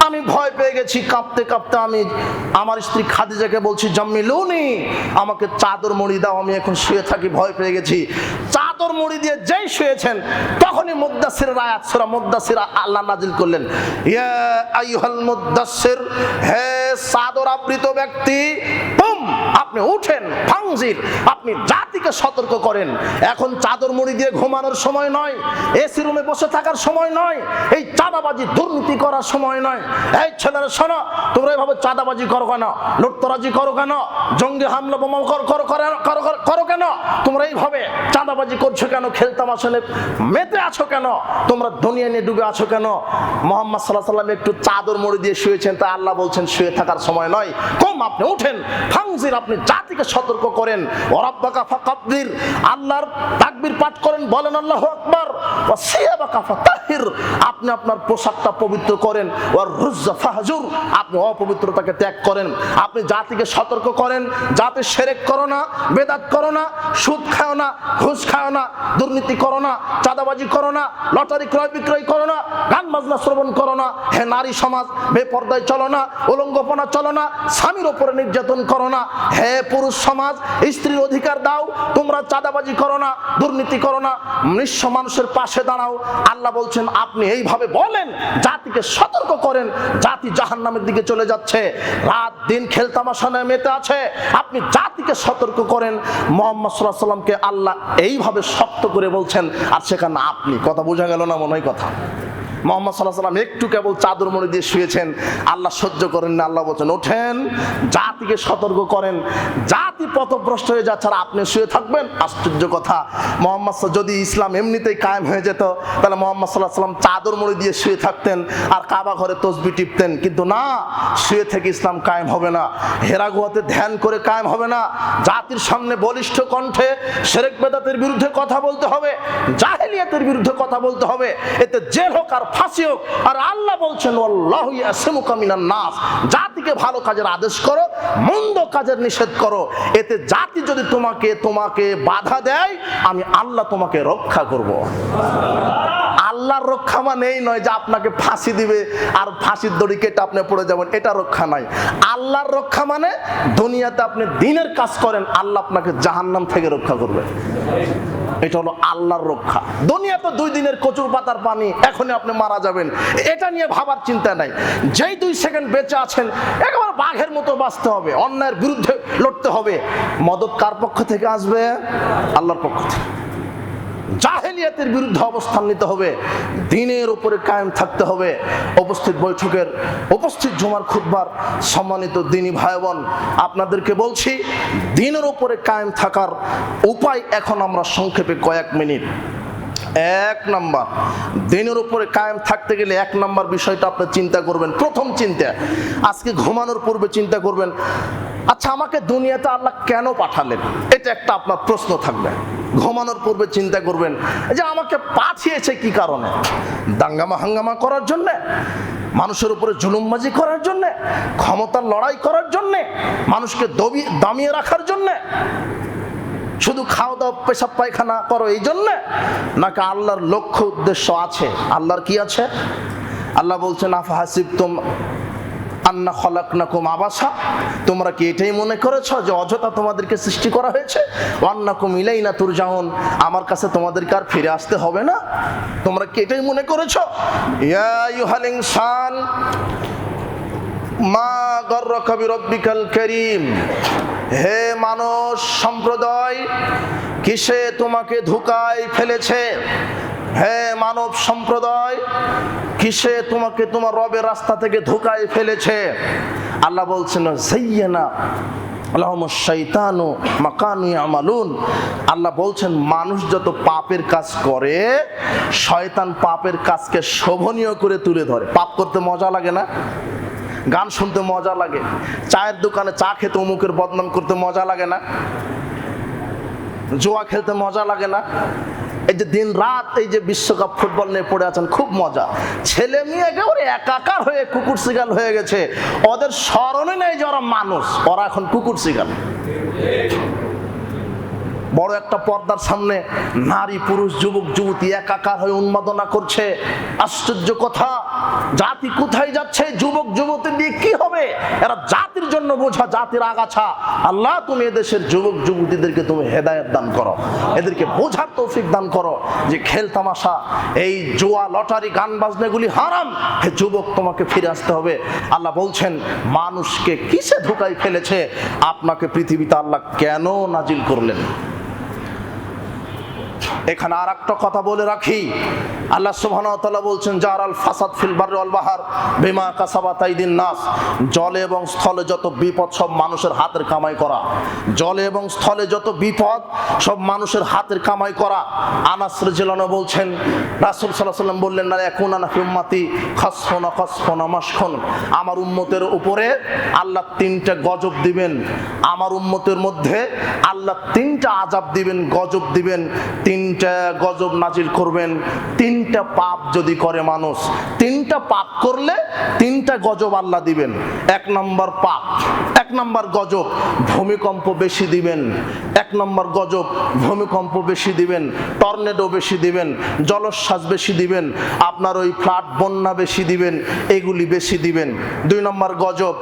আমি ভয় পেয়ে গেছি, কাঁপতে কাঁপতে আমি আমার স্ত্রী খাদিজাকে বলছি জাম্মিলুনি, আমাকে চাদর মুড়ি দাও, আমি এখন শুয়ে থাকি, ভয় পেয়ে গেছি। চাদর মুড়ি দিয়ে যেই শুয়েছেন তখনই মুদ্দাসসিরের আয়াত, সূরা মুদ্দাসসির আল্লাহ নাজিল করলেন, ইয়া আইয়ুহাল মুদ্দাসসির, হে চাদর আবৃত ব্যক্তি, আপনি উঠেন, ফাংজির, আপনি জাতিকে সতর্ক করেন। এখন চাদর মুড়ি দিয়ে ঘুমানোর সময় নয়, এসি রুমে বসে থাকার সময় নয়, এই চাঁদাবাজি দুর্নীতি করার সময় নয়। এই ছেলেরা শোনো, তোমরা এভাবে চাঁদাবাজি করো কেন, লুটতরাজি করো কেন, জঙ্গি হামলা বোমা করো কেন, তোমরা এইভাবে চাঁদাবাজি করছো কেন, খেলতামাশানে মেতে আছো কেন, তোমরা দুনিয়া নিয়ে ডুবে আছো কেন? মুহাম্মদ সাল্লাল্লাহু আলাইহি ওয়াসাল্লাম একটু চাদর মুড়ি দিয়ে শুয়েছেন, তা আল্লাহ বলছেন শুয়ে থাকার সময় নয়, আপনি উঠেন, ফাংজির, আপনি জাতিকে সতর্ক করেন, ওয়ারাব্বাকা ফাকাব্বির, আল্লাহর তাকবীর পাঠ করেন, বলেন আল্লাহু আকবার, ওয়া সিয়াবাকা ফাতাহির, আপনি আপনার পোশাকটা পবিত্র করেন, ওয়ার রুজ্জা ফাহজুর, আপনি অপবিত্রতাকে ত্যাগ করেন। আপনি জাতিকে সতর্ক করেন, জাতি শিরক করো না, বেদাত করো না, সুদ খাও না, ঘুষ খাও না, দুর্নীতি করো না, চাঁদাবাজি করো না, লটারি ক্রয় বিক্রয় করো না, গান বাজনা শ্রবণ করো না, হে নারী সমাজ বেপর্দায় চলো না, উলঙ্গপনা চলো না, স্বামীর উপরে নির্যাতন করো না, হে পুরুষ সমাজ স্ত্রীর অধিকার দাও, তোমরা চাঁদাবাজি করো না, দুর্নীতি করো না, নিঃস্ব মানুষের পাশে দাঁড়াও। আল্লাহ বলছেন আপনি এইভাবে বলেন, জাতিকে সতর্ক করেন, জাতি জাহান্নামের দিকে চলে যাচ্ছে, রাত দিন খেলতামাশানে মেতে আছে, আপনি জাতিকে সতর্ক করেন। মুহাম্মদ সাল্লাল্লাহু আলাইহি ওয়াসাল্লামকে আল্লাহ এইভাবে শক্ত করে বলছেন, আর সেখানে আপনি, কথা বোঝা গেল না মনে হয় কথা? মুহাম্মদ সাল্লাল্লাহু আলাইহি ওয়াসাল্লাম একটু কেবল চাদর মুড়ি দিয়ে শুয়েছেন, আল্লাহ সহ্য করেন না। আল্লাহ বলেন ওঠেন, জাতিকে সতর্ক করেন, জাতি পথভ্রষ্ট হয়ে যাচ্ছে আর আপনি শুয়ে থাকবেন। আশ্চর্য কথা, মুহাম্মদ যদি ইসলাম এমনিতেই কায়েম হয়ে যেত তাহলে মুহাম্মদ সাল্লাল্লাহু আলাইহি ওয়াসাল্লাম চাদর মুড়ি দিয়ে শুয়ে থাকতেন আর কাবা ঘরে তসবিহ টিপতেন, কিন্তু না, শুয়ে থেকে ইসলাম কায়েম হবে না, হেরা গুহাতে ধ্যান করে কায়েম হবে না। জাতির সামনে বলিষ্ঠ কণ্ঠে শিরক বেদাতের বিরুদ্ধে কথা বলতে হবে, জাহেলিয়াতের বিরুদ্ধে কথা বলতে হবে, এতে জেল হোক আর ফাঁসি হোক। আর আল্লাহ বলছেন আল্লাহু ইয়াসিমুকা মিনান নাস, জাতিকে ভালো কাজের আদেশ করো, মন্দ কাজের নিষেধ করো। এতে জাতি যদি তোমাকে বাধা দেয়, আমি আল্লাহ তোমাকে রক্ষা করব। আল্লাহর রক্ষা মানে এই নয় যে আপনাকে ফাঁসি দিবে আর ফাঁসির দড়ি কেটে আপনি পড়ে যাবেন, এটা রক্ষা নয়। আল্লাহর রক্ষা মানে দুনিয়াতে আপনি দ্বীনের কাজ করেন, আল্লাহ আপনাকে জাহান্নাম থেকে রক্ষা করবে। এটা হলো আল্লাহর রক্ষা। দুনিয়া তো 2 দিনের কচুর পাতার পানি, এখনই আপনি মারা যাবেন, এটা নিয়ে ভাবার চিন্তা নাই। যেই 2 সেকেন্ড বেঁচে আছেন একেবারে বাঘের মতো বাঁচতে হবে, অন্যায়ের বিরুদ্ধে লড়তে হবে। মদদ কার পক্ষ থেকে আসবে? আল্লাহর পক্ষ থেকে। জাহেলিয়াতের বিরুদ্ধে অবস্থান নিতে হবে, দ্বীনের উপরে কায়েম থাকতে হবে। উপস্থিত বৈঠকের, উপস্থিত জুমার খুতবার সম্মানিত দ্বীনী ভাই বোন, আপনাদেরকে বলছি দ্বীনের উপরে কায়েম থাকার উপায় এখন আমরা সংক্ষেপে কয়েক মিনিট। 1 নাম্বার, দ্বীনের উপরে কায়েম থাকতে গেলে 1 নাম্বার বিষয়টা আপনি চিন্তা করবেন। প্রথম চিন্তা, আজকে ঘুমানোর পূর্বে চিন্তা করবেন, আচ্ছা আমাকে দুনিয়াতে আল্লাহ কেন পাঠালেন? এটা একটা আপনার প্রশ্ন থাকবে। ঘুমানোর পূর্বে চিন্তা করবেন যে আমাকে পাঠিয়েছে কি কারণে? দাঙ্গামা হাঙ্গামা করার জন্যে, মানুষের উপরে জুলুমবাজি করার জন্যে, ক্ষমতার লড়াই করার জন্যে, মানুষকে দামিয়ে রাখার জন্যে, শুধু খাওয়া দাওয়া পেশাব পায়খানা করো এই জন্যে, নাকি আল্লাহর লক্ষ্য উদ্দেশ্য আছে? আল্লাহর কি আছে? আল্লাহ বলছেন আফাহাসিবতুম আন্না খলাকনাকুম আবাসা, তোমরা কি এটাই মনে করেছো যে অযথা তোমাদেরকে সৃষ্টি করা হয়েছে? ওয়ান্নাকুম ইলাইনা তুরজাউন, আমার কাছে তোমাদেরকে আর ফিরে আসতে হবে না? তোমরা কি এটাই মনে করেছো? ইয়া আইয়ুহাল ইনসান মা গররাকা বিরব্বিকাল কারীম, হে মানুষ সম্প্রদায়, কিসে তোমাকে ধোঁকায় ফেলেছে? হে মানব সম্প্রদায়, কিসে তোমাকে তোমার রবের রাস্তা থেকে ধোঁকায় ফেলেছে? আল্লাহ বলছেন যায়্যানা লাহুমুশ শাইতানু মা কানু ইয়ামালুন, আল্লাহ বলছেন মানুষ যত পাপের কাজ করে, শয়তান পাপের কাজকে শোভনীয় করে তুলে ধরে। পাপ করতে মজা লাগে না? গান শুনতে মজা লাগে, চায়ের দোকানে চা খেতে অমুকের বদনাম করতে মজা লাগে না? জুয়া খেলতে মজা লাগে না? এই যে দিন রাত এই যে বিশ্বকাপ ফুটবল নিয়ে পড়ে আছেন, খুব মজা। ছেলে মেয়ে একেবারে একাকার হয়ে কুকুর শিকার হয়ে গেছে, ওদের স্মরণে নেই যে ওরা মানুষ, ওরা এখন কুকুর শিকার। বড় একটা পর্দার সামনে নারী পুরুষ যুবক যুবতী একাকার হয়ে উন্মাদনা করছে। আশ্চর্য কথা, জাতি কোথায় যাচ্ছে? যুবক যুবতী দিয়ে কি হবে? এরা জাতির জন্য বোঝা, জাতির আগাছা। আল্লাহ তুমি এদেশের যুবক যুবতীদেরকে তুমি হেদায়েত দান করো, এদেরকে বোঝার তৌফিক দান করো যে খেল তামাশা, এই জুয়া লটারি গান বাজনাগুলি হারাম। হে যুবক, তোমাকে ফিরে আসতে হবে। আল্লাহ বলছেন মানুষকে কিসে ধোঁকায় ফেলেছে? আপনাকে পৃথিবীতে আল্লাহ কেন নাজিল করলেন? এখানে আর একটা কথা বলে রাখি, আল্লাহ সুবহানাহু ওয়া তাআলা বলছেন জারাল ফাসাদ ফিল বাররি ওয়াল বাহর বিমা কাসাবাত আইদিন নাস, জলে এবং স্থলে যত বিপদ সব মানুষের হাতের কামাই করা। জলে এবং স্থলে যত বিপদ সব মানুষের হাতের কামাই করা। আনাস রাদিয়াল্লাহু আনহু বলছেন রাসূল সাল্লাল্লাহু আলাইহি ওয়াসাল্লাম বললেন না ইয়াকুনা ফি উম্মতি খাসফুনা মাশখুন, আমার উম্মতের উপরে আল্লাহ 3টা গজব দিবেন, আমার উম্মতের মধ্যে আল্লাহ 3টা আযাব দিবেন, গজব দিবেন, 3টা গজব নাজিল করবেন। 3টা পাপ যদি করে মানুষ, 3টা পাপ করলে 3টা গজব আল্লাহ দিবেন। 1 নম্বর পাপ, 1 নম্বর গজব ভূমিকম্প বেশি দিবেন। 1 নম্বর গজব ভূমিকম্প বেশি দিবেন, টর্নেডো বেশি দিবেন, জলোচ্ছ্বাস বেশি দিবেন, আপনার ওই ফ্লাড বন্যা বেশি দিবেন, এগুলি বেশি দিবেন। 2 নম্বর গজব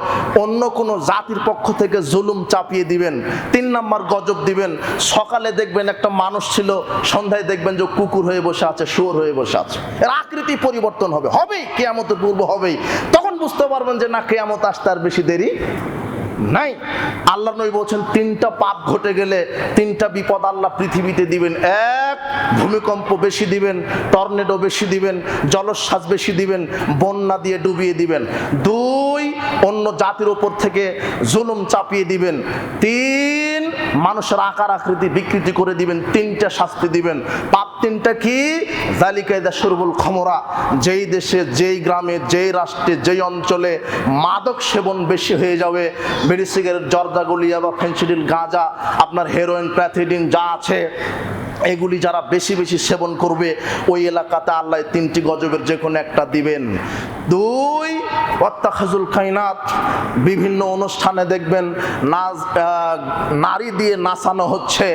অন্য কোনো জাতির পক্ষ থেকে জুলুম চাপিয়ে দিবেন। 3 নম্বর গজব দিবেন, সকালে দেখবেন একটা মানুষ ছিল, সন্ধ্যায় দেখবেন যে কুকুর হয়ে বসে আছে, শুয়োর হয়ে বসে আছে। এর আকৃতি পরিবর্তন হবেই, কিয়ামতের পূর্ব হবেই। তখন বুঝতে পারবেন যে না, কিয়ামত আসতে আর বেশি দেরি নাই। আল্লাহ নবী বলছেন তিনটা পাপ ঘটে গেলে তিনটা বিপদ আল্লাহ পৃথিবীতে দিবেন। এক, ভূমিকম্প বেশি দিবেন, টর্নেডো বেশি দিবেন, জলোচ্ছ্বাস বেশি দিবেন, বন্যা দিয়ে ডুবিয়ে দিবেন। দুই, অন্য জাতির উপর থেকে জুলুম চাপিয়ে দিবেন। তিন, মানুষের আকার আকৃতি বিকৃতি করে দিবেন। তিনটা শাস্তি দিবেন। পাপ তিনটা কি? জালিকা ইয়াশরবুল খমরা, যেই দেশে, যেই গ্রামে, যেই রাষ্ট্রে, যেই অঞ্চলে মাদক সেবন বেশি হয়ে যাবে, বিড়ি সিগারেট, জর্দা, গুলিয়া বা ফেন্সিডিল, গাঁজা, আপনার হেরোইন, প্যাথিডিন যা আছে, এগুলি যারা বেশি বেশি সেবন করবে ওই এলাকাতে আল্লাহ তিনটি গজবের যে কোনো একটা দিবেন। দুই, ওয়াত্তাখাজুল খাইনাত, বিভিন্ন অনুষ্ঠানে দেখবেন নারী দিয়ে নাচানো হচ্ছে,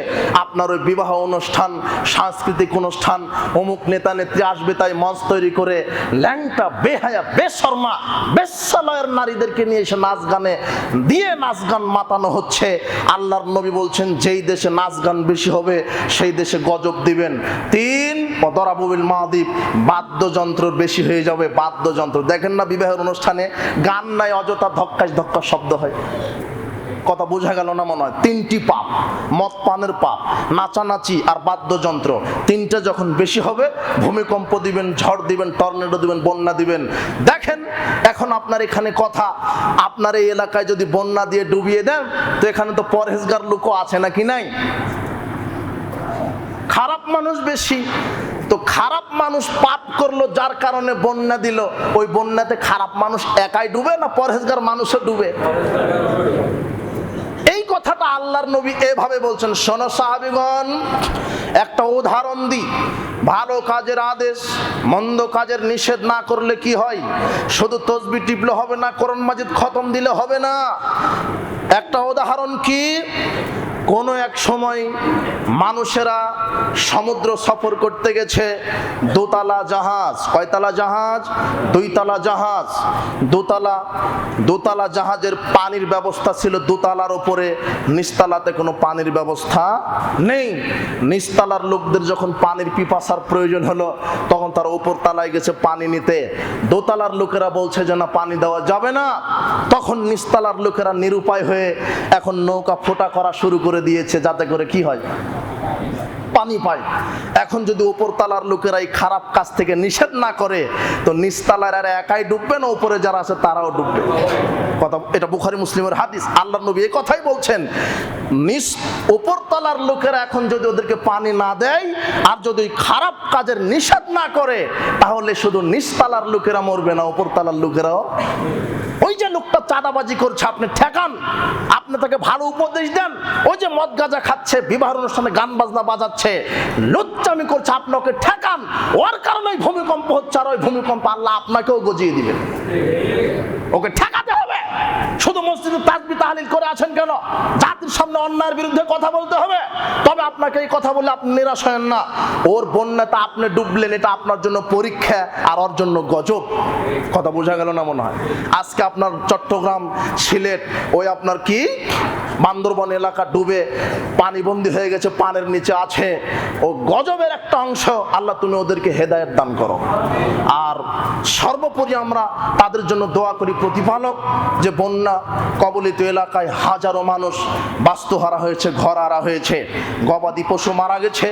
আপনার ওই বিবাহ অনুষ্ঠান, সাংস্কৃতিক অনুষ্ঠান, অমুক নেতা নেত্রী আসবে তাই মঞ্চ তৈরি করে ল্যাংটা, বেহায়া, বেশরমা, বেশ্যালয়ের নারীদেরকে নিয়ে এসে নাচ গানে দিয়ে নাচ গান মাতানো হচ্ছে। আল্লাহর নবী বলছেন যেই দেশে নাচ গান বেশি হবে সেই দেশে গজব দিবেন। তিন, দরাবুল মাদিব, বাদ্যযন্ত্র বেশি হয়ে যাবে। বাদ্যযন্ত্র দেখেন না বিবাহের অনুষ্ঠানে গান নাই, অযথা ধক্কাশ ধক্কা শব্দ হয়। কথা বোঝা গেল না মনে হয়? তিনটি পাপ, মদ পানের পাপ, নাচানাচি আর বাদ্যযন্ত্র, তিনটা যখন বেশি হবে ভূমিকম্প দিবেন, ঝড় দিবেন, টর্নেডো দিবেন, বন্যা দিবেন। দেখেন এখন আপনার এখানে কথা, আপনার এই এলাকায় যদি বন্যা দিয়ে ডুবিয়ে দেন তো এখানে তো পরহেজগার লোকও আছে নাকি নাই? খারাপ মানুষ বেশি, তো খারাপ মানুষ পাপ করলো যার কারণে বন্যা দিল, ওই বন্যাতে খারাপ মানুষ একাই ডুবে না পরহেজগার মানুষও ডুবে? এই কথাটা আল্লাহর নবী এভাবে বলছেন। শোনো সাহাবীগণ, একটা উদাহরণ দিই। ভালো কাজের আদেশ, মন্দ কাজের নিষেধ না করলে কি হয়? শুধু তসবিহ টিপলে হবে না, কোরআন মাজিদ খতম দিলে হবে না। একটা উদাহরণ কি? কোনো এক সময় মানুষেরা সমুদ্র সফর করতে গেছে, দোতলা জাহাজ। কয়তলা জাহাজ? দুইতলা জাহাজ। দোতলা জাহাজের পানির ব্যবস্থা ছিল দোতলার উপরে, নিচতলাতে কোনো পানির ব্যবস্থা নেই। নিচতলার লোকদের যখন পানির পিপাসার প্রয়োজন হলো তখন তারা উপর তলায় গেছে পানি নিতে। দোতলার লোকেরা বলছে যে না, পানি দেওয়া যাবে না। তখন নিচতলার লোকেরা নিরুপায় হয়ে এখন নৌকা ফোটা করা শুরু করে দিয়েছে, যাতে করে কি হয়? পানি পায়। এখন যদি উপর তালার লোকেরা এই খারাপ কাজ থেকে নিষেধ না করে তো নিচতলার আর একাই ডুববে না, উপরে যারা আছে তারাও ডুববে। কথা, এটা বুখারী মুসলিমের হাদিস। আল্লাহর নবী এই কথাই বলছেন। উপর তলার লোকেরা এখন যদি ওদেরকে পানি না দেয় আর যদি খারাপ কাজের নিষেধ না করে তাহলে শুধু নিচতলার লোকেরা মরবে না, উপর তলার লোকেরাও। ওই যে লোকটা চাঁদাবাজি করছে আপনি ঠেকান, আপনি তাকে ভালো উপদেশ দেন। ওই যে মদ গাঁজা খাচ্ছে, বিবাহ অনুষ্ঠানে গান বাজনা বাজাচ্ছে, লুচ্চামি করছে, আপনাকে ঠেকান। ওর কারণে ভূমিকম্প হচ্ছে, আর ওই ভূমিকম্প আল্লাহ আপনাকেও গজিয়ে দিবেন। ওকে ঠেকাতে হবে। শুধু মসজিদে তাসবিহ তাহলিল করে আছেন কেন? জাতির সামনে অন্যায়ের বিরুদ্ধে কথা বলতে হবে। তবে আপনাকে এই কথা বলে আপনি নিরাশ হয়েন না। ওর বন্যাতে আপনি ডুবলেন, এটা আপনার জন্য পরীক্ষা আর ওর জন্য গজব। কথা বোঝা গেল না মনে হয়? আজকে আপনার চট্টগ্রাম, সিলেট, ওই আপনার কি বান্দরবান এলাকা ডুবে পানিবন্দী হয়ে গেছে, পানের নিচে আছে, ও গজবের একটা অংশ। আল্লাহ তুমি ওদেরকে হেদায়েত দান করো। আর সর্বোপরি আমরা তাদের জন্য দোয়া করি, প্রতিপালক, যে বন্যা কবলিত এলাকায় হাজারো মানুষ বাস্তুহারা হয়েছে, ঘরহারা হয়েছে, গবাদি পশু মারা গেছে,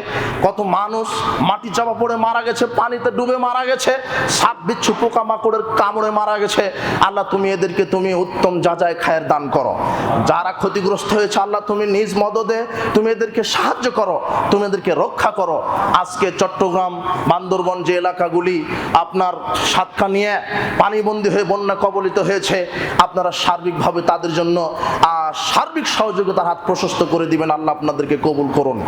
কত মানুষ মাটি চাপা পড়ে মারা গেছে, পানিতে ডুবে মারা গেছে, সাপ বিচ্ছু পোকামাকড়ের কামড়ে মারা গেছে। আল্লাহ তুমি এদেরকে তুমি উত্তম যাজায় খায়ের দান করো। যারা ক্ষতিগ্রস্ত হয়েছে আল্লাহ তুমি নিজ মদদে তুমি এদেরকে সাহায্য করো, তুমি এদেরকে রক্ষা করো। আজকে চট্টগ্রাম, বান্দরবান যে এলাকাগুলি আপনার সাতকা নিয়ে পানিবন্দী হয়ে বন্যা কবলিত হয়েছে, আপনারা সার্বিকভাবে তাদের জন্য সার্বিক সহযোগিতার হাত প্রশস্ত করে দিবেন। আল্লাহ আপনাদেরকে কবুল করুন।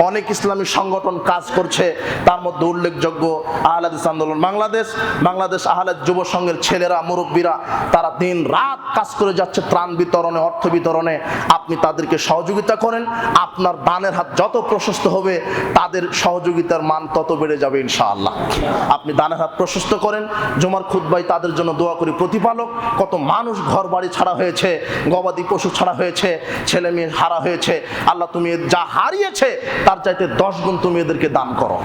অনেক ইসলামী সংগঠন কাজ করছে, তার মধ্যে উল্লেখযোগ্য আহলে হাদিস আন্দোলন বাংলাদেশ, বাংলাদেশ আহলে হাদিস যুব সংঘের ছেলেরা, মুরব্বীরা, তারা দিন রাত কাজ করে যাচ্ছে ত্রাণ বিতরণে, অর্থ বিতরণে। আপনি তাদেরকে সহযোগিতা করেন, আপনার দানের হাত যত প্রশস্ত হবে তাদের সহযোগিতার মান তত বেড়ে যাবে ইনশাআল্লাহ। আপনি দানের হাত প্রশস্ত করেন। জুমার খুতবায় তাদের জন্য দোয়া করি। প্রতিপালক, কত মানুষ ঘর বাড়ি ছাড়া হয়েছে, গবাদি পশু ছাড়া হয়েছে, ছেলে মেয়ে হারা হয়েছে, আল্লাহ তুমি যা হারিয়েছে তার চাইতে 10 গুণ তুমি এদেরকে দান করো।